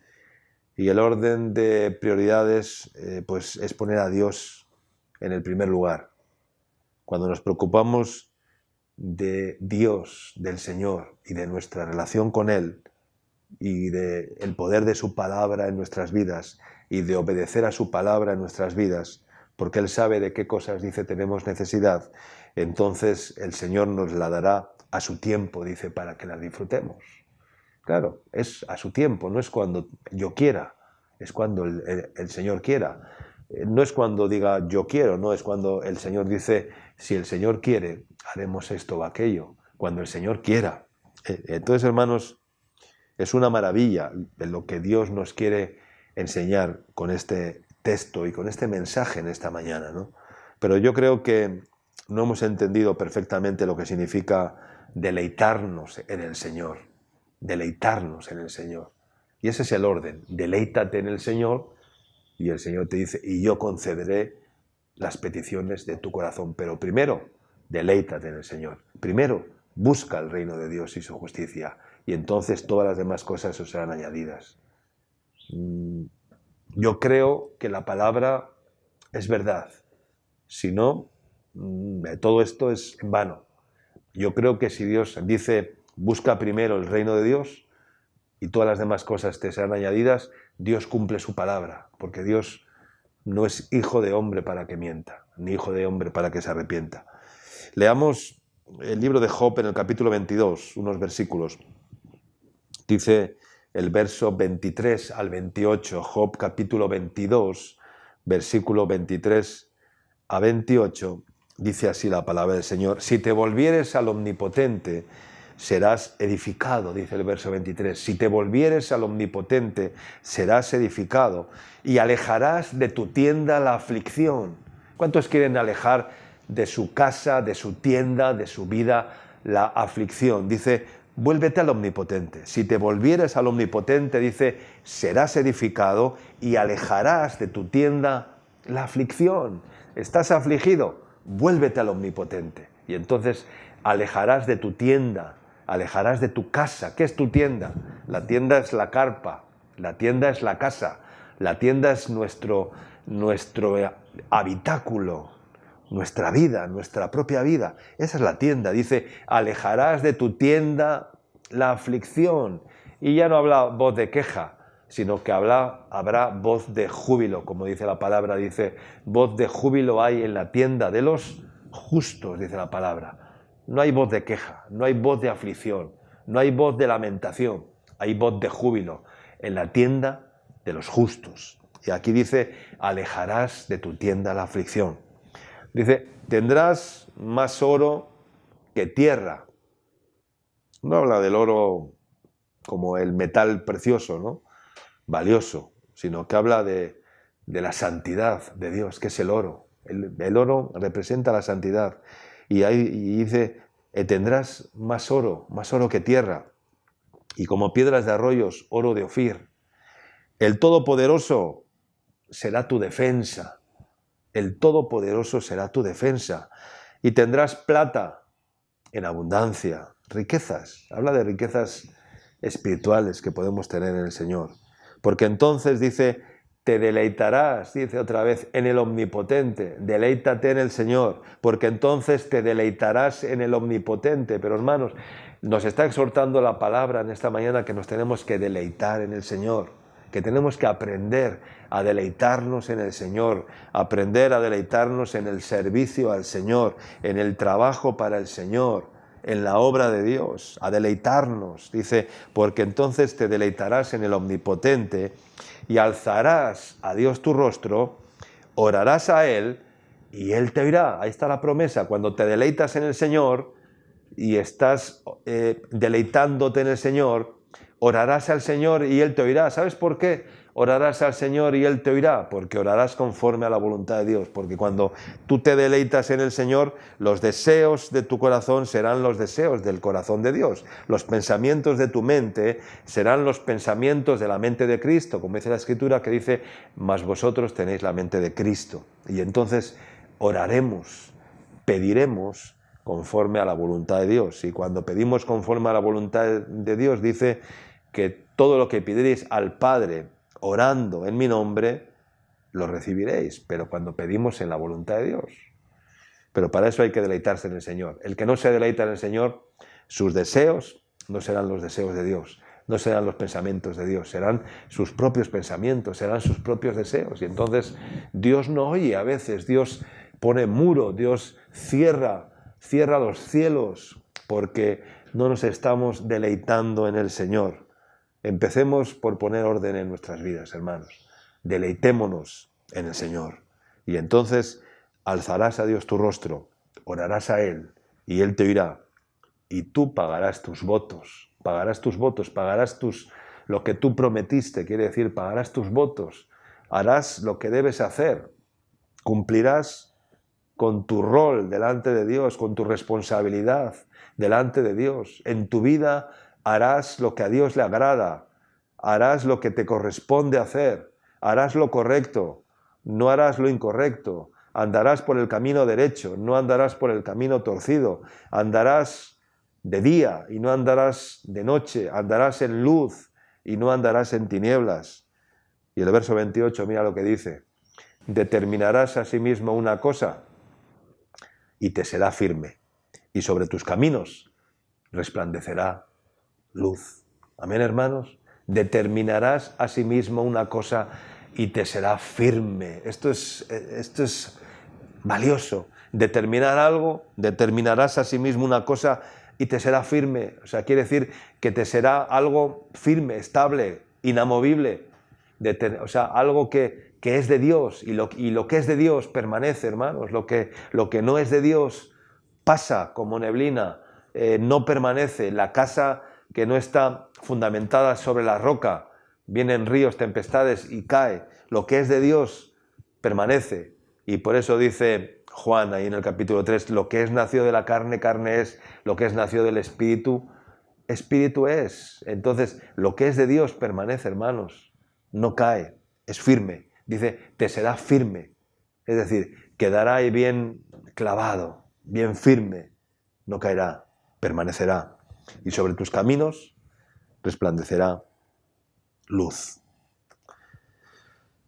Speaker 1: Y el orden de prioridades pues es poner a Dios en el primer lugar. Cuando nos preocupamos de Dios, del Señor y de nuestra relación con Él y del poder de su palabra en nuestras vidas y de obedecer a su palabra en nuestras vidas, porque Él sabe de qué cosas, dice, tenemos necesidad, entonces el Señor nos la dará a su tiempo, dice, para que la disfrutemos. Claro, es a su tiempo, no es cuando yo quiera, es cuando el Señor quiera. No es cuando diga yo quiero, no, es cuando el Señor dice, si el Señor quiere, haremos esto o aquello, cuando el Señor quiera. Entonces, hermanos, es una maravilla lo que Dios nos quiere enseñar con este texto y con este mensaje en esta mañana, ¿no? Pero yo creo que no hemos entendido perfectamente lo que significa deleitarnos en el Señor. Deleitarnos en el Señor. Y ese es el orden. Deleítate en el Señor y el Señor te dice, y yo concederé las peticiones de tu corazón. Pero primero, deleítate en el Señor. Primero, busca el reino de Dios y su justicia. Y entonces todas las demás cosas os serán añadidas. Yo creo que la palabra es verdad. Si no, todo esto es en vano. Yo creo que si Dios dice, busca primero el reino de Dios y todas las demás cosas te serán añadidas, Dios cumple su palabra, porque Dios no es hijo de hombre para que mienta, ni hijo de hombre para que se arrepienta. Leamos el libro de Job en el capítulo 22, unos versículos. Dice el verso 23 al 28, Job capítulo 22, versículo 23 a 28, dice así la palabra del Señor: si te volvieres al Omnipotente, serás edificado, dice el verso 23. Si te volvieres al Omnipotente, serás edificado y alejarás de tu tienda la aflicción. ¿Cuántos quieren alejar de su casa, de su tienda, de su vida, la aflicción? Dice, vuélvete al Omnipotente. Si te volvieres al Omnipotente, dice, serás edificado y alejarás de tu tienda la aflicción. ¿Estás afligido? Vuélvete al Omnipotente. Y entonces alejarás de tu tienda, alejarás de tu casa. ¿Qué es tu tienda? La tienda es la carpa, la tienda es la casa, la tienda es nuestro habitáculo, nuestra vida, nuestra propia vida. Esa es la tienda. Dice, alejarás de tu tienda la aflicción. Y ya no habla voz de queja, sino que habrá voz de júbilo, como dice la palabra. Dice, voz de júbilo hay en la tienda de los justos, dice la palabra. No hay voz de queja, no hay voz de aflicción, no hay voz de lamentación, hay voz de júbilo en la tienda de los justos. Y aquí dice, alejarás de tu tienda la aflicción. Dice, tendrás más oro que tierra. No habla del oro como el metal precioso, ¿no? Valioso, sino que habla de la santidad de Dios, que es el oro. El oro representa la santidad. Y dice, tendrás más oro que tierra, y como piedras de arroyos, oro de Ofir. El Todopoderoso será tu defensa. El Todopoderoso será tu defensa. Y tendrás plata en abundancia, riquezas. Habla de riquezas espirituales que podemos tener en el Señor. Porque entonces dice, te deleitarás, dice otra vez, en el Omnipotente. Deleítate en el Señor, porque entonces te deleitarás en el Omnipotente. Pero hermanos, nos está exhortando la palabra en esta mañana que nos tenemos que deleitar en el Señor, que tenemos que aprender a deleitarnos en el Señor, aprender a deleitarnos en el servicio al Señor, en el trabajo para el Señor, en la obra de Dios, a deleitarnos. Dice, porque entonces te deleitarás en el Omnipotente y alzarás a Dios tu rostro, orarás a Él y Él te oirá. Ahí está la promesa. Cuando te deleitas en el Señor y estás deleitándote en el Señor, orarás al Señor y Él te oirá. ¿Sabes por qué? orarás al Señor y Él te oirá, porque orarás conforme a la voluntad de Dios, porque cuando tú te deleitas en el Señor, los deseos de tu corazón serán los deseos del corazón de Dios, los pensamientos de tu mente serán los pensamientos de la mente de Cristo, como dice la Escritura, que dice, mas vosotros tenéis la mente de Cristo, y entonces oraremos, pediremos conforme a la voluntad de Dios, y cuando pedimos conforme a la voluntad de Dios, dice que todo lo que pidierais al Padre orando en mi nombre, lo recibiréis, pero cuando pedimos en la voluntad de Dios. Pero para eso hay que deleitarse en el Señor. El que no se deleita en el Señor, sus deseos no serán los deseos de Dios, no serán los pensamientos de Dios, serán sus propios pensamientos, serán sus propios deseos. Y entonces Dios no oye a veces, Dios pone muro, Dios cierra los cielos, porque no nos estamos deleitando en el Señor. Empecemos por poner orden en nuestras vidas, hermanos. Deleitémonos en el Señor. Y entonces alzarás a Dios tu rostro, orarás a Él, y Él te oirá. Y tú pagarás tus votos, lo que tú prometiste, quiere decir, pagarás tus votos, harás lo que debes hacer, cumplirás con tu rol delante de Dios, con tu responsabilidad delante de Dios. En tu vida harás lo que a Dios le agrada, harás lo que te corresponde hacer, harás lo correcto, no harás lo incorrecto, andarás por el camino derecho, no andarás por el camino torcido, andarás de día y no andarás de noche, andarás en luz y no andarás en tinieblas. Y el verso 28, mira lo que dice, determinarás asimismo una cosa y te será firme, y sobre tus caminos resplandecerá luz. Amén, hermanos. Determinarás asimismo una cosa y te será firme. Esto es valioso. Determinar algo, determinarás asimismo una cosa y te será firme. O sea, quiere decir que te será algo firme, estable, inamovible. O sea, algo que es de Dios, y lo que es de Dios permanece, hermanos. Lo que no es de Dios pasa como neblina, no permanece. La casa que no está fundamentada sobre la roca, vienen ríos, tempestades y cae. Lo que es de Dios permanece. Y por eso dice Juan ahí en el capítulo 3, lo que es nacido de la carne, carne es, lo que es nacido del Espíritu, Espíritu es. Entonces, lo que es de Dios permanece, hermanos, no cae, es firme. Dice, te será firme. Es decir, quedará ahí bien clavado, bien firme, no caerá, permanecerá. Y sobre tus caminos resplandecerá luz.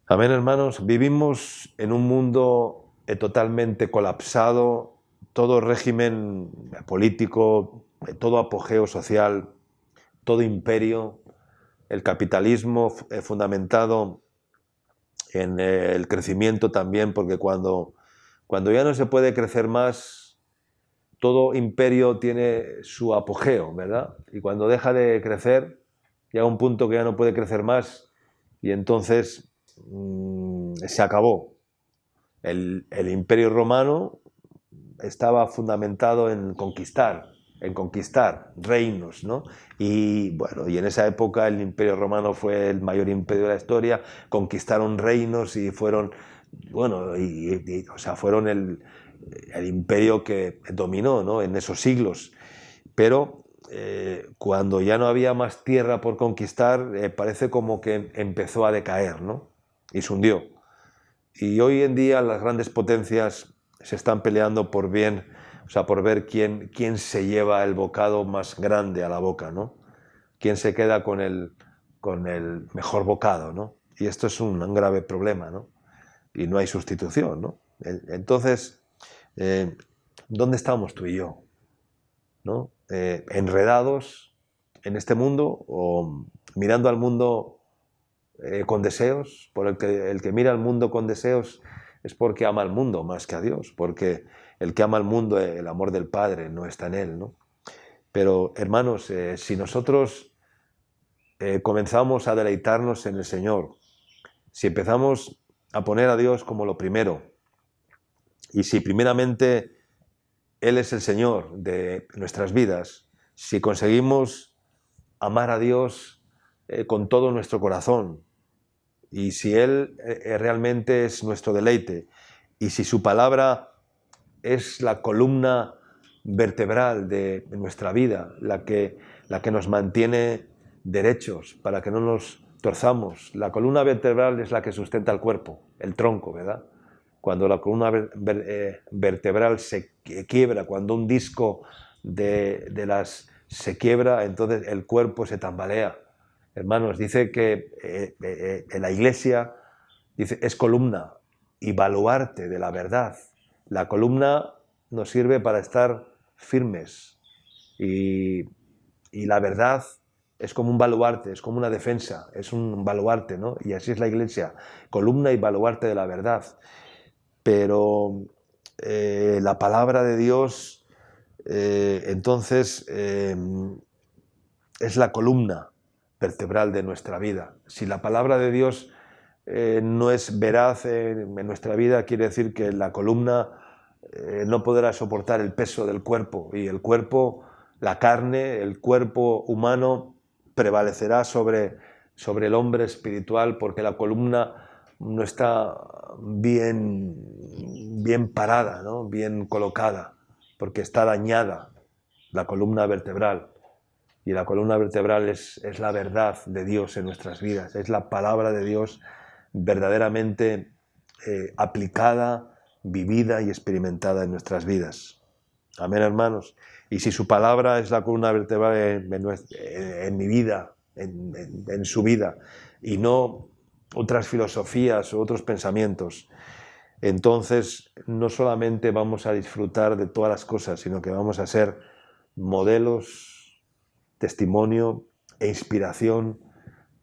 Speaker 1: Amén, hermanos. Vivimos en un mundo totalmente colapsado, todo régimen político, todo apogeo social, todo imperio, el capitalismo fundamentado en el crecimiento también, porque cuando ya no se puede crecer más, todo imperio tiene su apogeo, ¿verdad? Y cuando deja de crecer, llega un punto que ya no puede crecer más y entonces se acabó. El imperio romano estaba fundamentado en conquistar reinos, ¿no? Y bueno, y en esa época el imperio romano fue el mayor imperio de la historia, conquistaron reinos y fueron, bueno, o sea, fueron el imperio que dominó, ¿no?, en esos siglos. Pero cuando ya no había más tierra por conquistar, parece como que empezó a decaer, ¿no? Y se hundió. Y hoy en día las grandes potencias se están peleando por bien, o sea, por ver quién se lleva el bocado más grande a la boca, ¿no? Quién se queda con el mejor bocado, ¿no? Y esto es un grave problema, ¿no? Y no hay sustitución, ¿no? Entonces, ¿dónde estamos tú y yo? ¿No? ¿Enredados en este mundo o mirando al mundo con deseos? Por el que mira al mundo con deseos es porque ama al mundo más que a Dios, porque el que ama al mundo, el amor del Padre no está en él, ¿no? Pero, hermanos, si nosotros comenzamos a deleitarnos en el Señor, si empezamos a poner a Dios como lo primero, y si primeramente Él es el Señor de nuestras vidas, si conseguimos amar a Dios con todo nuestro corazón, y si Él realmente es nuestro deleite, y si su palabra es la columna vertebral de nuestra vida, la que nos mantiene derechos para que no nos torzamos. La columna vertebral es la que sustenta el cuerpo, el tronco, ¿verdad? Cuando la columna vertebral se quiebra, cuando un disco de las se quiebra, entonces el cuerpo se tambalea. Hermanos, dice que en la Iglesia dice, es columna y baluarte de la verdad. La columna nos sirve para estar firmes y la verdad es como un baluarte, es como una defensa, es un baluarte, ¿no? Y así es la Iglesia, columna y baluarte de la verdad. Pero la palabra de Dios, entonces, es la columna vertebral de nuestra vida. Si la palabra de Dios no es veraz en nuestra vida, quiere decir que la columna no podrá soportar el peso del cuerpo, y el cuerpo, la carne, el cuerpo humano prevalecerá sobre el hombre espiritual, porque la columna no está bien parada, ¿no? Bien colocada, porque está dañada la columna vertebral. Y la columna vertebral es la verdad de Dios en nuestras vidas, es la palabra de Dios verdaderamente aplicada, vivida y experimentada en nuestras vidas. Amén, hermanos. Y si su palabra es la columna vertebral en mi vida, en su vida, y no otras filosofías o otros pensamientos, entonces no solamente vamos a disfrutar de todas las cosas, sino que vamos a ser modelos, testimonio e inspiración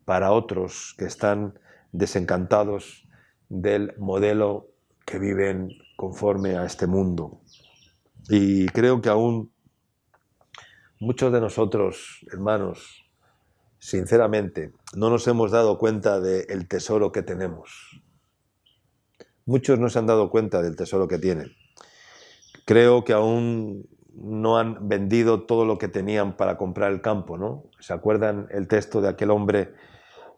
Speaker 1: para otros que están desencantados del modelo que viven conforme a este mundo. Y creo que aún muchos de nosotros, hermanos, sinceramente, no nos hemos dado cuenta del tesoro que tenemos. Muchos no se han dado cuenta del tesoro que tienen. Creo que aún no han vendido todo lo que tenían para comprar el campo, ¿no? ¿Se acuerdan el texto de aquel hombre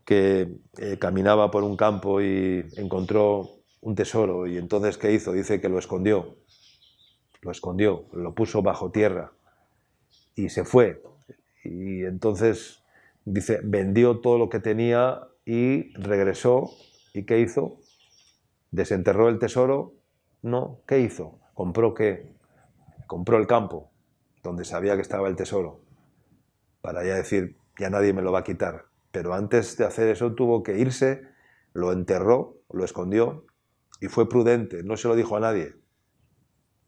Speaker 1: que caminaba por un campo y encontró un tesoro? Y entonces, ¿qué hizo? Dice que lo escondió, lo puso bajo tierra y se fue. Y entonces, dice, vendió todo lo que tenía y regresó. ¿Y qué hizo? ¿Desenterró el tesoro? No. ¿Qué hizo? ¿Compró qué? Compró el campo donde sabía que estaba el tesoro, para ya decir, ya nadie me lo va a quitar. Pero antes de hacer eso tuvo que irse, lo enterró, lo escondió y fue prudente, no se lo dijo a nadie,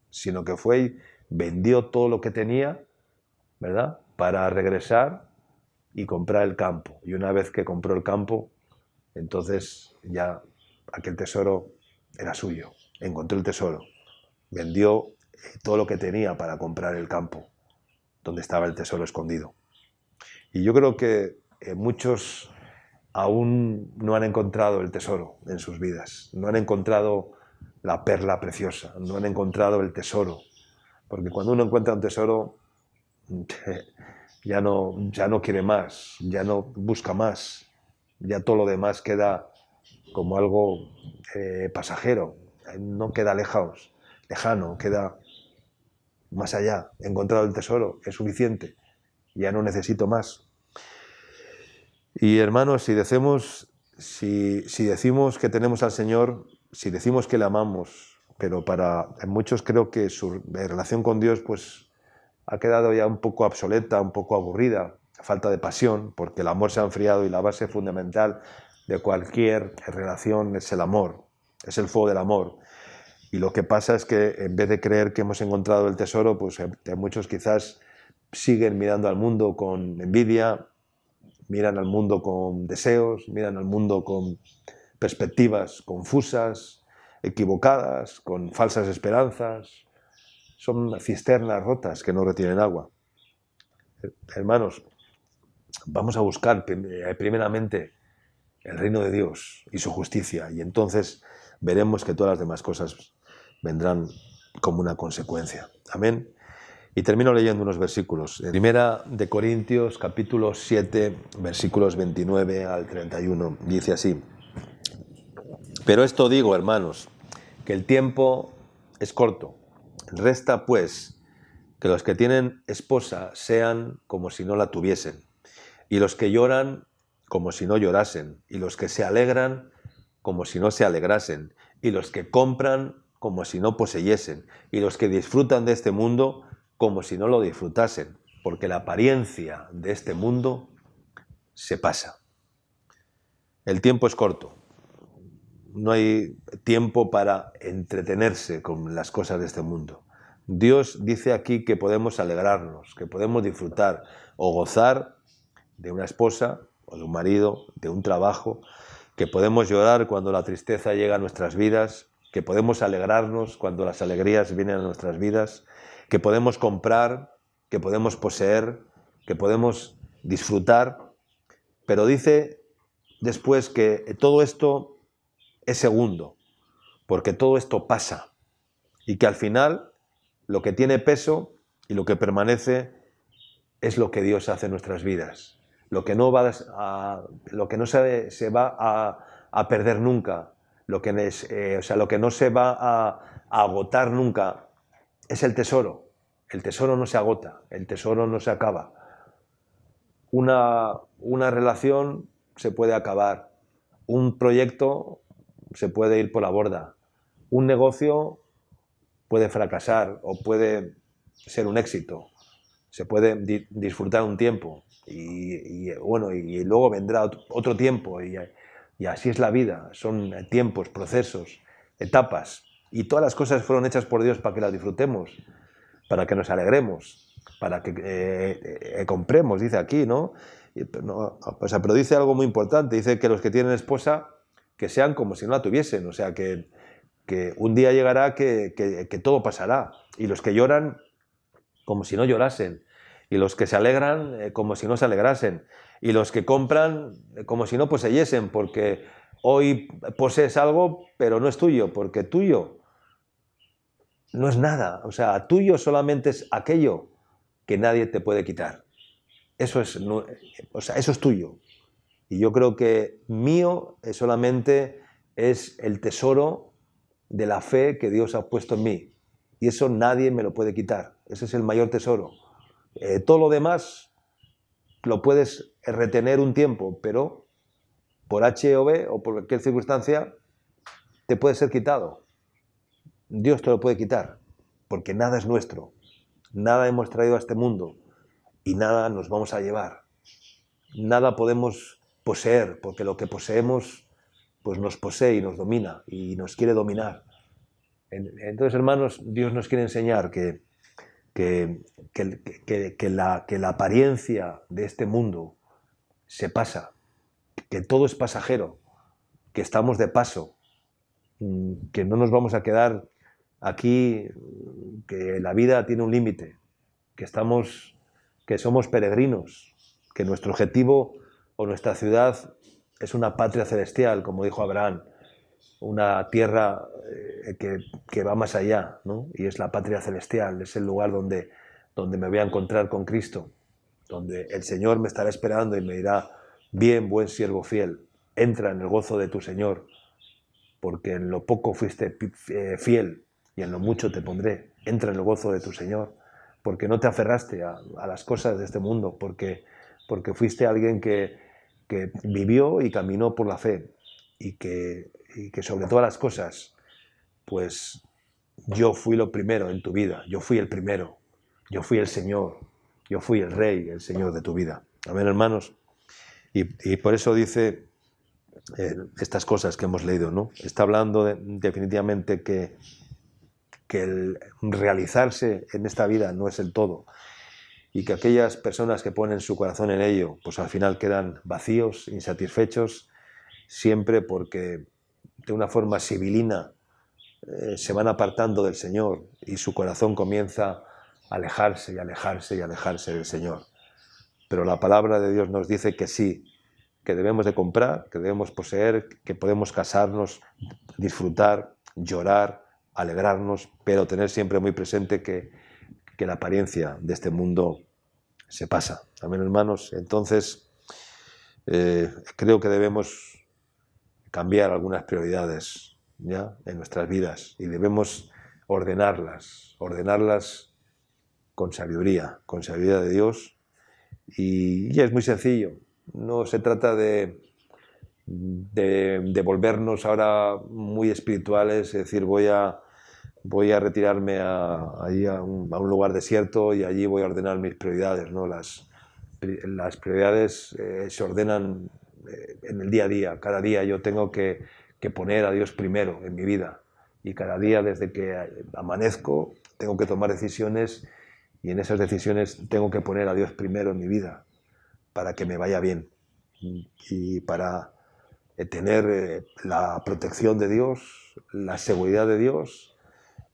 Speaker 1: sino que fue y vendió todo lo que tenía, ¿verdad?, para regresar y comprar el campo. Y una vez que compró el campo, entonces ya aquel tesoro era suyo. Encontró el tesoro, vendió todo lo que tenía para comprar el campo donde estaba el tesoro escondido. Y yo creo que muchos aún no han encontrado el tesoro en sus vidas, no han encontrado la perla preciosa, no han encontrado el tesoro, porque cuando uno encuentra un tesoro ya no quiere más, ya no busca más, ya todo lo demás queda como algo pasajero, no queda lejano, queda más allá. He encontrado el tesoro, es suficiente, ya no necesito más. Y hermanos, si decimos que tenemos al Señor, si decimos que le amamos, pero en muchos creo que su relación con Dios pues ha quedado ya un poco obsoleta, un poco aburrida, falta de pasión, porque el amor se ha enfriado y la base fundamental de cualquier relación es el amor, es el fuego del amor. Y lo que pasa es que en vez de creer que hemos encontrado el tesoro, pues muchos quizás siguen mirando al mundo con envidia, miran al mundo con deseos, miran al mundo con perspectivas confusas, equivocadas, con falsas esperanzas. Son cisternas rotas que no retienen agua. Hermanos, vamos a buscar primeramente el reino de Dios y su justicia, y entonces veremos que todas las demás cosas vendrán como una consecuencia. Amén. Y termino leyendo unos versículos. Primera de Corintios, capítulo 7, versículos 29 al 31. Dice así: Pero esto digo, hermanos, que el tiempo es corto. Resta, pues, que los que tienen esposa sean como si no la tuviesen, y los que lloran como si no llorasen, y los que se alegran como si no se alegrasen, y los que compran como si no poseyesen, y los que disfrutan de este mundo como si no lo disfrutasen, porque la apariencia de este mundo se pasa. El tiempo es corto. No hay tiempo para entretenerse con las cosas de este mundo. Dios dice aquí que podemos alegrarnos, que podemos disfrutar o gozar de una esposa o de un marido, de un trabajo, que podemos llorar cuando la tristeza llega a nuestras vidas, que podemos alegrarnos cuando las alegrías vienen a nuestras vidas, que podemos comprar, que podemos poseer, que podemos disfrutar, pero dice después que todo esto es segundo, porque todo esto pasa y que al final lo que tiene peso y lo que permanece es lo que Dios hace en nuestras vidas. Lo que no, lo que no se va a perder nunca, lo que lo que no se va a agotar nunca es el tesoro. El tesoro no se agota, el tesoro no se acaba. Una relación se puede acabar, un proyecto se puede ir por la borda, un negocio puede fracasar o puede ser un éxito, se puede disfrutar un tiempo bueno, y luego vendrá otro tiempo y así es la vida, son tiempos, procesos, etapas, y todas las cosas fueron hechas por Dios para que las disfrutemos, para que nos alegremos, para que compremos, dice aquí, ¿no? O sea, pero dice algo muy importante, dice que los que tienen esposa que sean como si no la tuviesen, o sea, que un día llegará que todo pasará, y los que lloran como si no llorasen, y los que se alegran como si no se alegrasen, y los que compran como si no poseyesen, porque hoy posees algo, pero no es tuyo, porque tuyo no es nada, o sea, tuyo solamente es aquello que nadie te puede quitar. Eso es, no, o sea, eso es tuyo. Y yo creo que mío solamente es el tesoro de la fe que Dios ha puesto en mí. Y eso nadie me lo puede quitar. Ese es el mayor tesoro. Todo lo demás lo puedes retener un tiempo, pero por H o B o por cualquier circunstancia te puede ser quitado. Dios te lo puede quitar, porque nada es nuestro. Nada hemos traído a este mundo y nada nos vamos a llevar. Nada podemos poseer, porque lo que poseemos pues nos posee y nos domina y nos quiere dominar. Entonces, hermanos, Dios nos quiere enseñar que la apariencia de este mundo se pasa, que todo es pasajero, que estamos de paso, que no nos vamos a quedar aquí, que la vida tiene un límite, que somos peregrinos, que nuestro objetivo o nuestra ciudad es una patria celestial, como dijo Abraham, una tierra que va más allá, ¿no? Y es la patria celestial, es el lugar donde me voy a encontrar con Cristo, donde el Señor me estará esperando y me dirá: bien, buen siervo fiel, entra en el gozo de tu Señor, porque en lo poco fuiste fiel y en lo mucho te pondré. Entra en el gozo de tu Señor, porque no te aferraste a las cosas de este mundo, porque fuiste alguien que vivió y caminó por la fe, y que sobre todas las cosas, pues yo fui lo primero en tu vida, yo fui el primero, yo fui el Señor, yo fui el Rey, el Señor de tu vida. Amén, hermanos. Y por eso dice estas cosas que hemos leído, ¿no? Está hablando definitivamente que el realizarse en esta vida no es el todo, y que aquellas personas que ponen su corazón en ello, pues al final quedan vacíos, insatisfechos, siempre porque de una forma sibilina se van apartando del Señor y su corazón comienza a alejarse y alejarse y alejarse del Señor. Pero la palabra de Dios nos dice que sí, que debemos de comprar, que debemos poseer, que podemos casarnos, disfrutar, llorar, alegrarnos, pero tener siempre muy presente que la apariencia de este mundo se pasa. Amén, hermanos. Entonces, creo que debemos cambiar algunas prioridades, ¿ya?, en nuestras vidas, y debemos ordenarlas con sabiduría de Dios, y es muy sencillo. No se trata de volvernos ahora muy espirituales, es decir, voy a retirarme allí a un lugar desierto y allí voy a ordenar mis prioridades, ¿no? Las prioridades se ordenan en el día a día. Cada día yo tengo que poner a Dios primero en mi vida, y cada día desde que amanezco tengo que tomar decisiones, y en esas decisiones tengo que poner a Dios primero en mi vida para que me vaya bien y para tener la protección de Dios, la seguridad de Dios,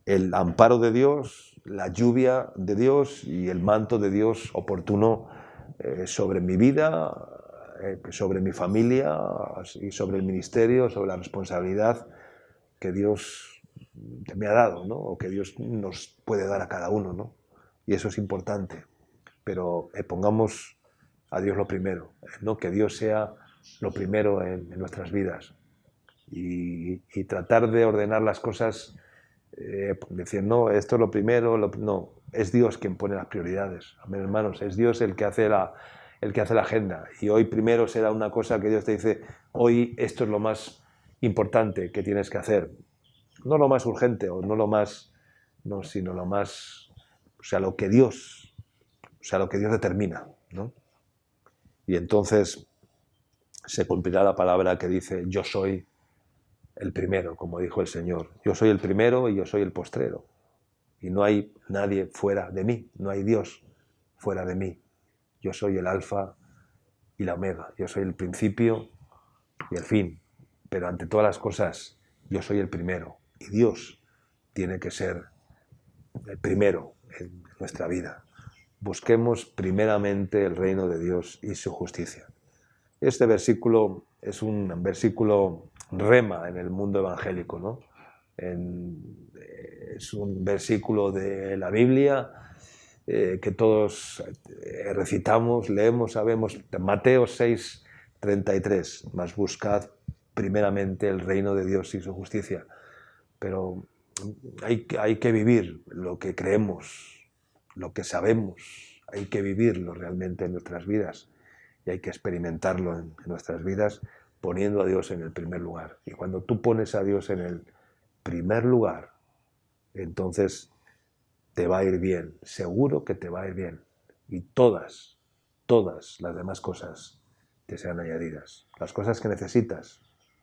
Speaker 1: el amparo de Dios, la lluvia de Dios y el manto de Dios oportuno sobre mi vida, sobre mi familia y sobre el ministerio, sobre la responsabilidad que Dios me ha dado, ¿no?, o que Dios nos puede dar a cada uno, ¿no? Y eso es importante, pero pongamos a Dios lo primero, ¿no?, que Dios sea lo primero en nuestras vidas, y tratar de ordenar las cosas, decir, no, esto es lo primero, no, es Dios quien pone las prioridades. Amén, hermanos, es Dios el que hace la agenda, y hoy primero será una cosa que Dios te dice, hoy esto es lo más importante que tienes que hacer, no lo más urgente, o no lo más, no, sino lo más, lo que Dios determina, ¿no? Y entonces se cumplirá la palabra que dice, yo soy el primero, como dijo el Señor. Yo soy el primero y yo soy el postrero. Y no hay nadie fuera de mí, no hay Dios fuera de mí. Yo soy el alfa y la omega, yo soy el principio y el fin. Pero ante todas las cosas, yo soy el primero. Y Dios tiene que ser el primero en nuestra vida. Busquemos primeramente el reino de Dios y su justicia. Este versículo es un versículo rema en el mundo evangélico, ¿no? Es un versículo de la Biblia que todos recitamos, leemos, sabemos. Mateo 6:33, mas buscad primeramente el reino de Dios y su justicia. Pero hay que vivir lo que creemos, lo que sabemos, hay que vivirlo realmente en nuestras vidas. Y hay que experimentarlo en nuestras vidas, poniendo a Dios en el primer lugar. Y cuando tú pones a Dios en el primer lugar, entonces te va a ir bien, seguro que te va a ir bien. Y todas las demás cosas te sean añadidas. Las cosas que necesitas,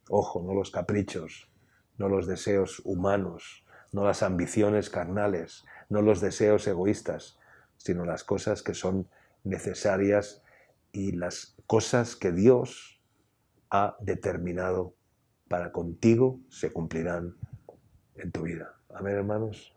Speaker 1: ojo, no los caprichos, no los deseos humanos, no las ambiciones carnales, no los deseos egoístas, sino las cosas que son necesarias y las cosas que Dios ha determinado para contigo se cumplirán en tu vida. Amén, hermanos.